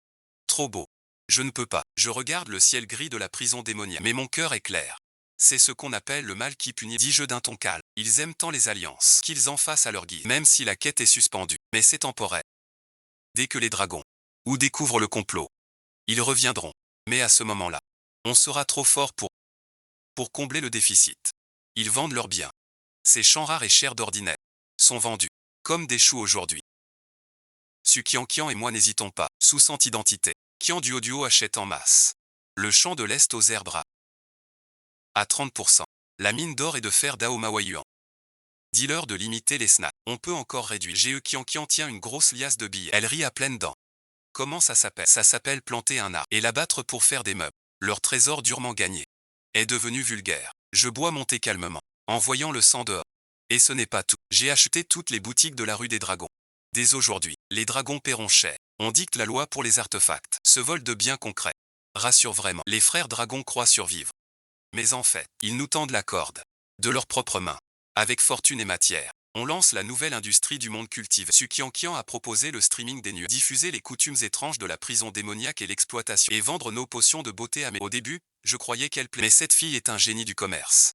Trop beau. Je ne peux pas. Je regarde le ciel gris de la prison démoniaque. Mais mon cœur est clair. C'est ce qu'on appelle le mal qui punit. Dis-je d'un ton calme. Ils aiment tant les alliances qu'ils en fassent à leur guise. Même si la quête est suspendue. Mais c'est temporaire. Dès que les dragons ou découvrent le complot, ils reviendront. Mais à ce moment-là, on sera trop fort pour combler le déficit. Ils vendent leurs biens. Ces champs rares et chers d'ordinaire sont vendus comme des choux aujourd'hui. Sukiankian et moi n'hésitons pas, sous-sente identité. Kian Duoduo achète en masse. Le champ de l'Est aux herbes rares. À 30%. La mine d'or et de fer d'Aomawayuan. Dis-leur de limiter les snacks. On peut encore réduire. GE Kian tient une grosse liasse de billets. Elle rit à pleines dents. Comment ça s'appelle? Ça s'appelle planter un arbre et l'abattre pour faire des meubles. Leur trésor durement gagné est devenu vulgaire. Je bois mon thé calmement, en voyant le sang dehors. Et ce n'est pas tout. J'ai acheté toutes les boutiques de la rue des Dragons. Dès aujourd'hui, les dragons paieront cher. On dicte la loi pour les artefacts. Ce vol de biens concrets rassure vraiment. Les frères dragons croient survivre. Mais en fait, ils nous tendent la corde. De leurs propres mains. Avec fortune et matière. On lance la nouvelle industrie du monde cultivé. Sukiankian a proposé le streaming des nuits. Diffuser les coutumes étranges de la prison démoniaque et l'exploitation. Et vendre nos potions de beauté à mes... Au début, je croyais qu'elle plaisait. Mais cette fille est un génie du commerce.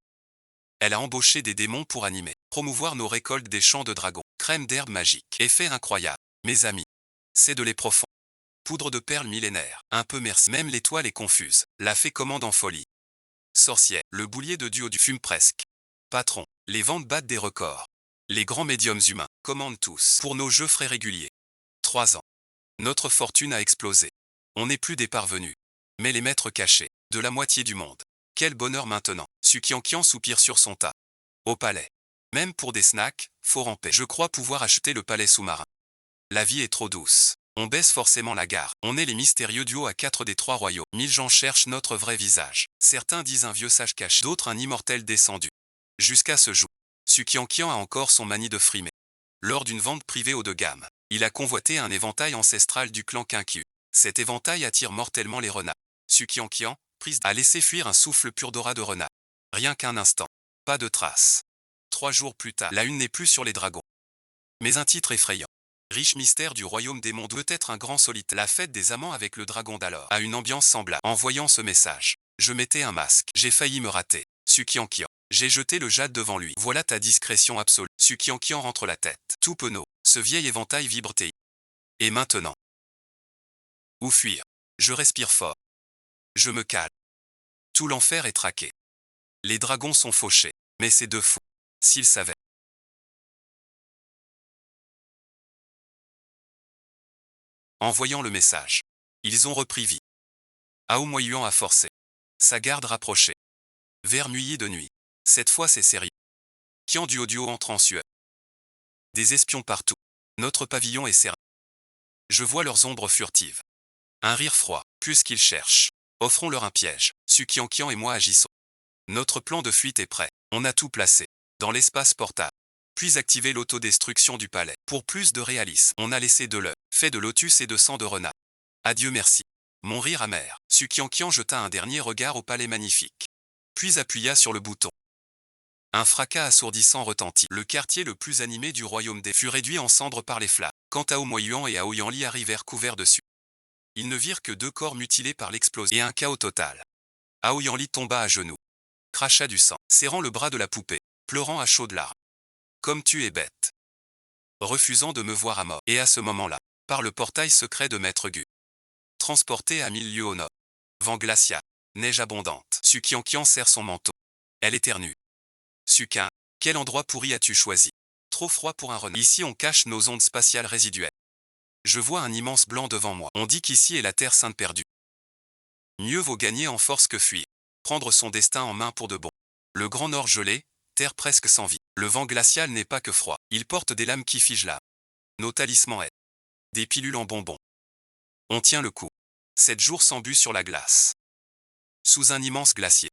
Elle a embauché des démons pour animer, promouvoir nos récoltes des champs de dragons. Crème d'herbe magique. Effet incroyable. Mes amis. C'est de lait profond. Poudre de perles millénaires. Un peu merci. Même l'étoile est confuse. La fée commande en folie. Sorcière. Le boulier de duo du fume presque. Patron. Les ventes battent des records. Les grands médiums humains commandent tous pour nos jeux frais réguliers. 3 ans. Notre fortune a explosé. On n'est plus des parvenus, mais les maîtres cachés de la moitié du monde. Quel bonheur maintenant. Sukiankian soupire sur son tas. Au palais. Même pour des snacks, faut ramper. Je crois pouvoir acheter le palais sous-marin. La vie est trop douce. On baisse forcément la garde. On est les mystérieux duos à 4 des 3 royaumes. 1000 gens cherchent notre vrai visage. Certains disent un vieux sage caché, d'autres un immortel descendu. Jusqu'à ce jour, Sukiankian a encore son manie de frimer. Lors d'une vente privée haut de gamme, il a convoité un éventail ancestral du clan Kinkyu. Cet éventail attire mortellement les renards. Sukiankian, prise, a laissé fuir un souffle pur d'aura de renard. Rien qu'un instant. Pas de trace. 3 jours plus tard, la une n'est plus sur les dragons. Mais un titre effrayant. Riche mystère du royaume des mondes, peut-être un grand solitaire. La fête des amants avec le dragon d'alors a une ambiance semblable. En voyant ce message, je mettais un masque. J'ai failli me rater. Sukiankian. J'ai jeté le jade devant lui. Voilà ta discrétion absolue. Sukiankian rentre la tête. Tout penaud. Ce vieil éventail vibre. Et maintenant? Où fuir? Je respire fort. Je me calme. Tout l'enfer est traqué. Les dragons sont fauchés. Mais ces deux fous. S'ils savaient. En voyant le message, ils ont repris vie. Ao Moyuan a forcé. Sa garde rapprochée. Vers nuit de nuit. Cette fois c'est sérieux. Kian du audio entre en sueur. Des espions partout. Notre pavillon est serré. Je vois leurs ombres furtives. Un rire froid. Puisqu'ils cherchent. Offrons-leur un piège. Sukiankian et moi agissons. Notre plan de fuite est prêt. On a tout placé. Dans l'espace portable. Puis activer l'autodestruction du palais. Pour plus de réalisme, on a laissé de l'œuf, fait de lotus et de sang de renard. Adieu merci. Mon rire amer. Sukiankian jeta un dernier regard au palais magnifique. Puis appuya sur le bouton. Un fracas assourdissant retentit. Le quartier le plus animé du royaume des fut réduit en cendres par les flammes. Quant à Moyuan et Ao Yanli arrivèrent couverts dessus. Ils ne virent que 2 corps mutilés par l'explosion et un chaos total. Ao Yanli tomba à genoux. Cracha du sang, serrant le bras de la poupée, pleurant à chaudes larmes. Comme tu es bête. Refusant de me voir à mort. Et à ce moment-là, par le portail secret de Maître Gu. Transporté à 1000 lieues au nord. Vent glacial, neige abondante. Sukiankian serre son manteau. Elle éternue. Sukin, quel endroit pourri as-tu choisi? Trop froid pour un renard. Ici on cache nos ondes spatiales résiduelles. Je vois un immense blanc devant moi. On dit qu'ici est la Terre Sainte perdue. Mieux vaut gagner en force que fuir. Prendre son destin en main pour de bon. Le grand nord gelé, terre presque sans vie. Le vent glacial n'est pas que froid. Il porte des lames qui figent l'âme. Nos talismans aident. Des pilules en bonbons. On tient le coup. 7 jours sans but sur la glace. Sous un immense glacier.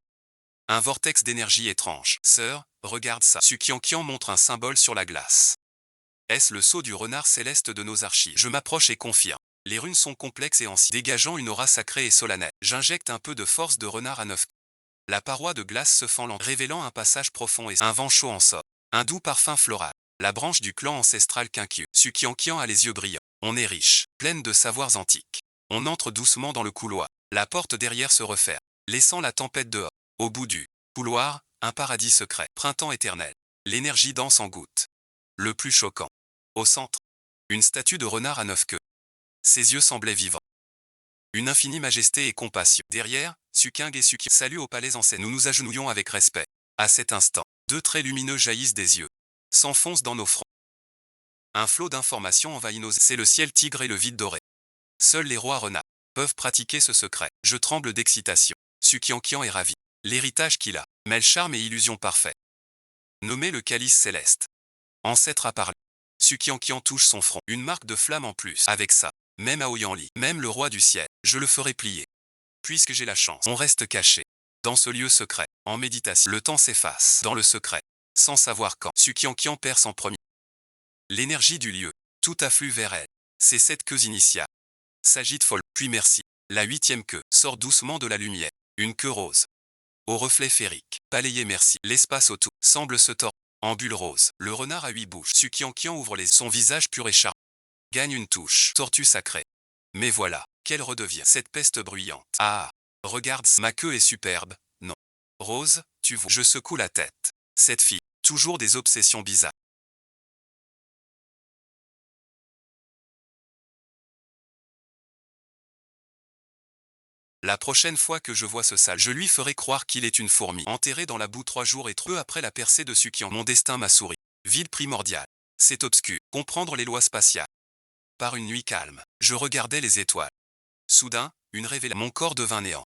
Un vortex d'énergie étrange. Sœur, regarde ça. Sukiankian montre un symbole sur la glace. Est-ce le sceau du renard céleste de nos archives? Je m'approche et confirme. Les runes sont complexes et anciennes, dégageant une aura sacrée et solennelle. J'injecte un peu de force de renard à 9. La paroi de glace se fend lentement, révélant un passage profond et un vent chaud en sort. Un doux parfum floral. La branche du clan ancestral Kinkyu. Sukiankian a les yeux brillants. On est riche, pleine de savoirs antiques. On entre doucement dans le couloir. La porte derrière se referme, laissant la tempête dehors. Au bout du couloir, un paradis secret. Printemps éternel. L'énergie danse en gouttes. Le plus choquant. Au centre, une statue de renard à 9 queues. Ses yeux semblaient vivants. Une infinie majesté et compassion. Derrière, Suking et Suki saluent au palais ancêtre. Nous nous agenouillons avec respect. À cet instant, 2 traits lumineux jaillissent des yeux. S'enfoncent dans nos fronts. Un flot d'informations envahit nos... C'est le ciel tigre et le vide doré. Seuls les rois renards peuvent pratiquer ce secret. Je tremble d'excitation. Sukiankian est ravi. L'héritage qu'il a mêle charme et illusion parfait. Nommé le calice céleste. Ancêtre a parlé. Sukiankian touche son front. Une marque de flamme en plus. Avec ça, même Ao Yanli, même le roi du ciel, je le ferai plier. Puisque j'ai la chance, on reste caché. Dans ce lieu secret, en méditation, le temps s'efface. Dans le secret, sans savoir quand, Sukiankian perce en premier. L'énergie du lieu, tout afflue vers elle. Ses 7 queues initiales s'agitent folle. Puis merci. La 8e queue sort doucement de la lumière. Une queue rose. Au reflet féerique, balayé merci. L'espace autour semble se tordre. En bulle rose, le renard à 8 bouches. Sukiankian ouvre son visage pur et charmant. Gagne une touche. Tortue sacrée. Mais voilà, qu'elle redevient. Cette peste bruyante. Ah, regarde, ma queue est superbe. Non. Rose, tu vois. Je secoue la tête. Cette fille, toujours des obsessions bizarres. La prochaine fois que je vois ce sale, je lui ferai croire qu'il est une fourmi. Enterré dans la boue 3 jours et peu après la percée de Sukian. Mon destin m'a souri. Ville primordiale. C'est obscur. Comprendre les lois spatiales. Par une nuit calme, je regardais les étoiles. Soudain, une révélation. Mon corps devint néant.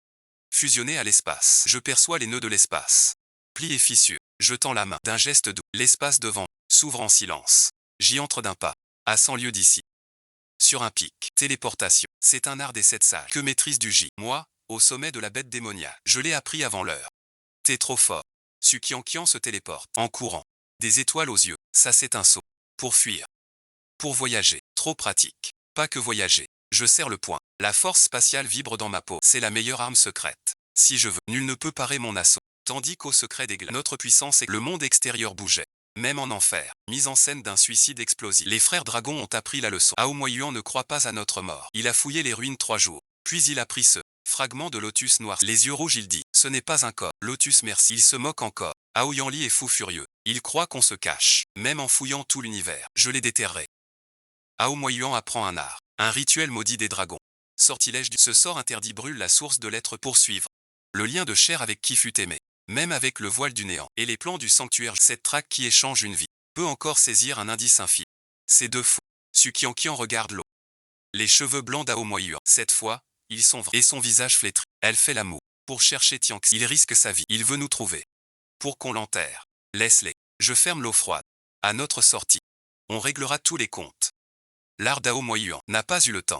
Fusionné à l'espace. Je perçois les nœuds de l'espace. Plis et fissures. Je tends la main. D'un geste doux, l'espace devant s'ouvre en silence. J'y entre d'un pas. À 100 lieues d'ici. Sur un pic. Téléportation. C'est un art des 7 sages. Que maîtrise du J. Moi, au sommet de la bête démoniaque. Je l'ai appris avant l'heure. T'es trop fort. Sukiankian se téléporte. En courant. Des étoiles aux yeux. Ça c'est un saut. Pour fuir. Pour voyager. Trop pratique. Pas que voyager. Je serre le poing. La force spatiale vibre dans ma peau. C'est la meilleure arme secrète. Si je veux, nul ne peut parer mon assaut. Tandis qu'au secret des glaces, notre puissance et le monde extérieur bougeait. Même en enfer. Mise en scène d'un suicide explosif. Les frères dragons ont appris la leçon. Aomoyuan ne croit pas à notre mort. Il a fouillé les ruines 3 jours. Puis il a pris ce fragment de lotus noir. Les yeux rouges, il dit. Ce n'est pas un corps. Lotus merci. Il se moque encore. Aoyanli est fou furieux. Il croit qu'on se cache. Même en fouillant tout l'univers. Je les déterrerai. Aomoyuan apprend un art. Un rituel maudit des dragons. Sortilège du ce sort interdit brûle la source de l'être poursuivre. Le lien de chair avec qui fut aimé. Même avec le voile du néant. Et les plans du sanctuaire. Cette traque qui échange une vie. Peut encore saisir un indice infime. Ces deux fous. Sukiankian regarde l'eau. Les cheveux blancs d'Aomoyuan. Cette fois, ils sont vrais. Et son visage flétri. Elle fait la moue. Pour chercher Tianxi. Il risque sa vie. Il veut nous trouver. Pour qu'on l'enterre. Laisse-les. Je ferme l'eau froide. À notre sortie. On réglera tous les comptes. L'art d'Aomoyuan n'a pas eu le temps.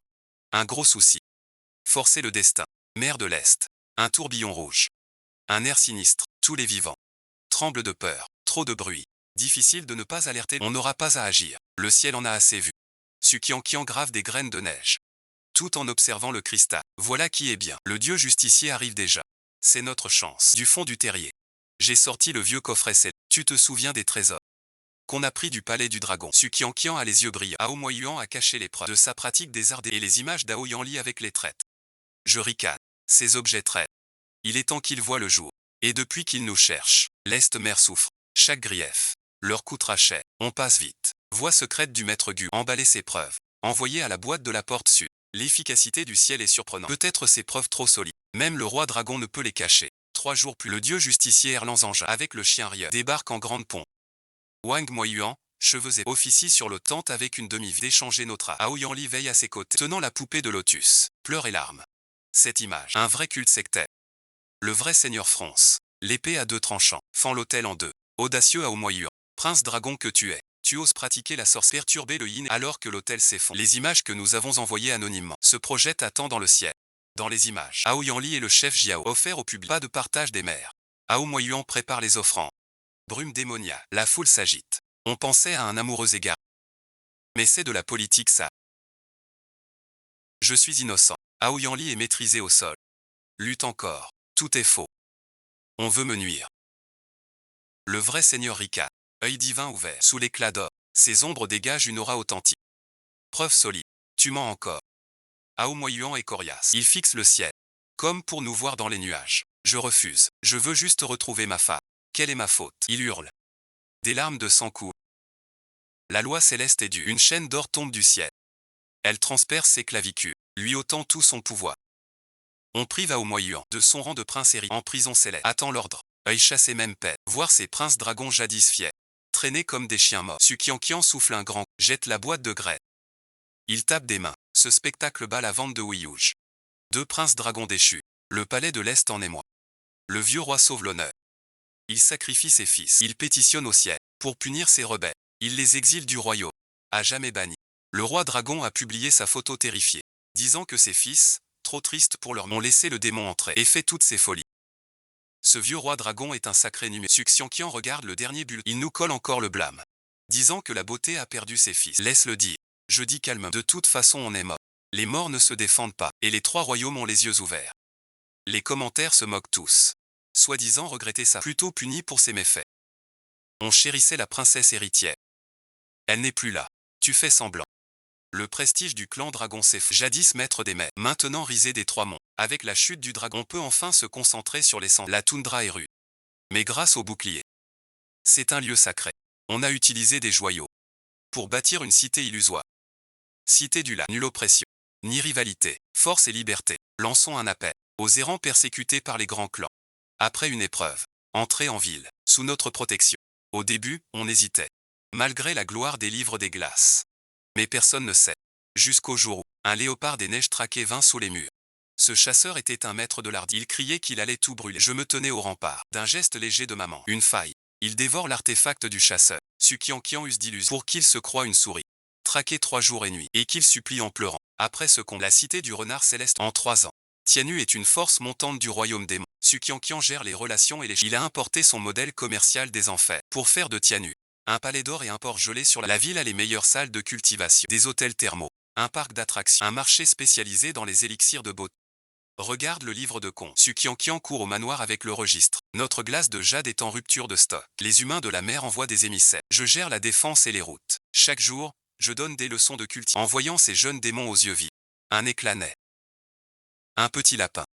Un gros souci. Forcer le destin. Mer de l'Est. Un tourbillon rouge. Un air sinistre. Tous les vivants tremblent de peur. Trop de bruit. Difficile de ne pas alerter. On n'aura pas à agir. Le ciel en a assez vu. Sukiankian grave des graines de neige. Tout en observant le cristal. Voilà qui est bien. Le dieu justicier arrive déjà. C'est notre chance. Du fond du terrier. J'ai sorti le vieux coffret scellé. Tu te souviens des trésors qu'on a pris du palais du dragon. Sukiankian a les yeux brillants. Aomoyuan a caché les preuves de sa pratique des arts et les images d'Aoyanli avec les traites. Je ricane. Ces objets traînent. Il est temps qu'ils voient le jour. Et depuis qu'ils nous cherchent, l'Est-mer souffre. Chaque grief leur coûtera cher. On passe vite. Voix secrète du maître Gu. Emballer ses preuves. Envoyées à la boîte de la porte sud. L'efficacité du ciel est surprenante. Peut-être ces preuves trop solides. Même le roi dragon ne peut les cacher. 3 jours plus, le dieu justicier Erlanzanja avec le chien rieur débarque en grande pompe. Wang Moyuan, cheveux et officie sur le tente avec une demi-vie d'échanger notre art. Aoyanli veille à ses côtés, tenant la poupée de lotus. Pleurs et larmes. Cette image. Un vrai culte sectaire. Le vrai seigneur France. L'épée à 2 tranchants. Fend l'autel en 2. Audacieux Aomoyuan. Prince dragon que tu es. Tu oses pratiquer la sorcellerie. Perturber le yin alors que l'autel s'effondre. Les images que nous avons envoyées anonymement se projettent à temps dans le ciel. Dans les images. Aoyanli et le chef Jiao. Offert au public. Pas de partage des mers. Aomoyuan prépare les offrandes. Brume démoniaque. La foule s'agite. On pensait à un amoureux égard. Mais c'est de la politique ça. Je suis innocent. Aoyanli est maîtrisé au sol. Lutte encore. Tout est faux. On veut me nuire. Le vrai seigneur Rika. Œil divin ouvert. Sous l'éclat d'or. Ces ombres dégagent une aura authentique. Preuve solide. Tu mens encore. Aomoyuan est coriace. Il fixe le ciel. Comme pour nous voir dans les nuages. Je refuse. Je veux juste retrouver ma femme. Quelle est ma faute? Il hurle. Des larmes de sang coulent. La loi céleste est due. Une chaîne d'or tombe du ciel. Elle transperce ses clavicules, lui ôtant tout son pouvoir. On prive Aomoyuan de son rang de prince héritier en prison céleste. Attend l'ordre. Œil chassé même paix. Voir ces princes dragons jadis fiers. Traînés comme des chiens morts. Sukiankian souffle un grand, jette la boîte de graines. Il tape des mains. Ce spectacle bat la vente de Wiyuj. 2 princes dragons déchus. Le palais de l'Est en émoi. Le vieux roi sauve l'honneur. Il sacrifie ses fils. Il pétitionne au ciel. Pour punir ses rebelles. Il les exile du royaume. À jamais banni. Le roi dragon a publié sa photo terrifiée. Disant que ses fils, trop tristes pour leur ont laissé le démon entrer et fait toutes ses folies. Ce vieux roi dragon est un sacré numéro. Sukiankian regarde le dernier bulletin. Il nous colle encore le blâme. Disant que la beauté a perdu ses fils. Laisse-le dire. Je dis calme. De toute façon on est mort. Les morts ne se défendent pas. Et les 3 royaumes ont les yeux ouverts. Les commentaires se moquent tous. Soi-disant regretter ça. Plutôt puni pour ses méfaits. On chérissait la princesse héritière. Elle n'est plus là. Tu fais semblant. Le prestige du clan dragon s'effondre. Jadis maître des mers, maintenant risé des 3 monts. Avec la chute du dragon, on peut enfin se concentrer sur les cendres. La toundra est rude. Mais grâce au bouclier. C'est un lieu sacré. On a utilisé des joyaux. Pour bâtir une cité illusoire. Cité du lac. Nulle oppression. Ni rivalité. Force et liberté. Lançons un appel. Aux errants persécutés par les grands clans. Après une épreuve. Entrez en ville. Sous notre protection. Au début, on hésitait. Malgré la gloire des livres des glaces. Mais personne ne sait. Jusqu'au jour où un léopard des neiges traquait 20 sous les murs. Ce chasseur était un maître de l'art. Il criait qu'il allait tout brûler. Je me tenais au rempart. D'un geste léger de maman. Une faille. Il dévore l'artefact du chasseur. Sukiankian use d'illusion pour qu'il se croie une souris. Traqué 3 jours et nuits. Et qu'il supplie en pleurant. Après ce qu'on la cité du renard céleste en 3 ans. Tianyu est une force montante du royaume démon. Sukiankian gère les relations et les... Il a importé son modèle commercial des enfers. Pour faire de Tianyu un palais d'or et un port gelé sur la ville a les meilleures salles de cultivation. Des hôtels thermaux. Un parc d'attractions. Un marché spécialisé dans les élixirs de beauté. Regarde le livre de comptes. Sukiankian court au manoir avec le registre. Notre glace de jade est en rupture de stock. Les humains de la mer envoient des émissaires. Je gère la défense et les routes. Chaque jour, je donne des leçons de culture. En voyant ces jeunes démons aux yeux vifs. Un éclat naît. Un petit lapin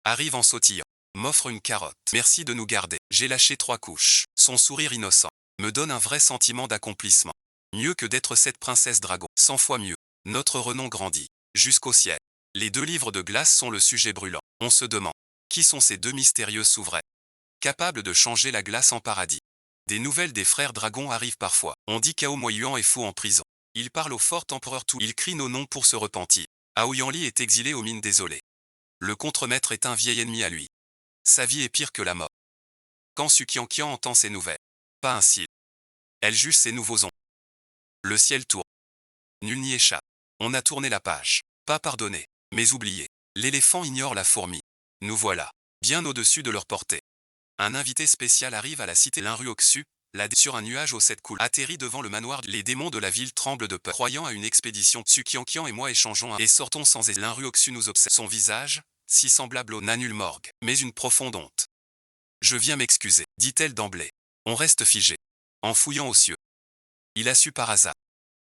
arrive en sautillant. M'offre une carotte. Merci de nous garder. J'ai lâché 3 couches. Son sourire innocent me donne un vrai sentiment d'accomplissement. Mieux que d'être cette princesse dragon. 100 fois mieux. Notre renom grandit. Jusqu'au ciel. Les 2 livres de glace sont le sujet brûlant. On se demande, qui sont ces 2 mystérieux souverains, capables de changer la glace en paradis? Des nouvelles des frères dragons arrivent parfois. On dit qu'Ao Moyuan est fou en prison. Il parle au fort empereur Tout. Il crie nos noms pour se repentir. Ao Yanli est exilé aux mines désolées. Le contremaître est un vieil ennemi à lui. Sa vie est pire que la mort. Quand Sukiankian entend ces nouvelles, pas un cil. Elle juge ses nouveaux ongles. Le ciel tourne. Nul n'y échappe. On a tourné la page. Pas pardonné, mais oublié. L'éléphant ignore la fourmi. Nous voilà, bien au-dessus de leur portée. Un invité spécial arrive à la cité Linruoxu, sur un nuage aux 7 coules. Atterrit devant le manoir. Les démons de la ville tremblent de peur. Croyant à une expédition, Sukiankian et moi échangeons un et sortons sans hésiter. Linruoxu nous observe. Son visage, si semblable au n'a nulle morgue, mais une profonde honte. Je viens m'excuser, dit-elle d'emblée. On reste figé, en fouillant aux cieux. Il a su par hasard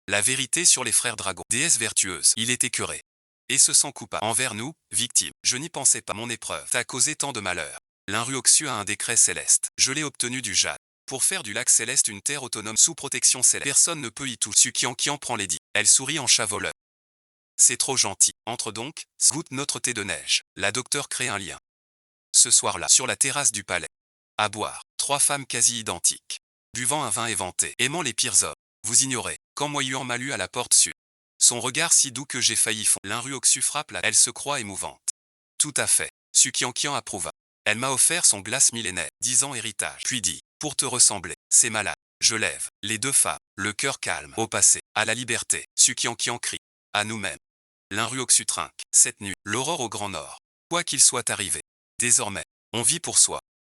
la vérité sur les frères dragons. Déesse vertueuse, il est écœuré. Et se sent coupable envers nous, victimes. Je n'y pensais pas. Mon épreuve t'a causé tant de malheur. Linruoxu a un décret céleste. Je l'ai obtenu du jade. Pour faire du lac céleste une terre autonome sous protection céleste. Personne ne peut y toucher. Sukiankian prend les dits. Elle sourit en chat voleur. C'est trop gentil. Entre donc, goûte notre thé de neige. La docteure crée un lien. Ce soir-là, sur la terrasse du palais. À boire. 3 femmes quasi identiques. Buvant un vin éventé. Aimant les pires hommes. Vous ignorez. Quand Moyuan m'a lu à la porte sud. Son regard si doux que j'ai failli fondre. Linruoxu frappe elle se croit émouvante. Tout à fait. Sukiankian approuva. Elle m'a offert son glace millénaire, 10 ans héritage. Puis dit, pour te ressembler, c'est malade. Je lève, les 2 femmes, le cœur calme, au passé, à la liberté. Sukiankian crie, à nous-mêmes. Linruoxu trinque, cette nuit, l'aurore au grand nord. Quoi qu'il soit arrivé, désormais, on vit pour soi.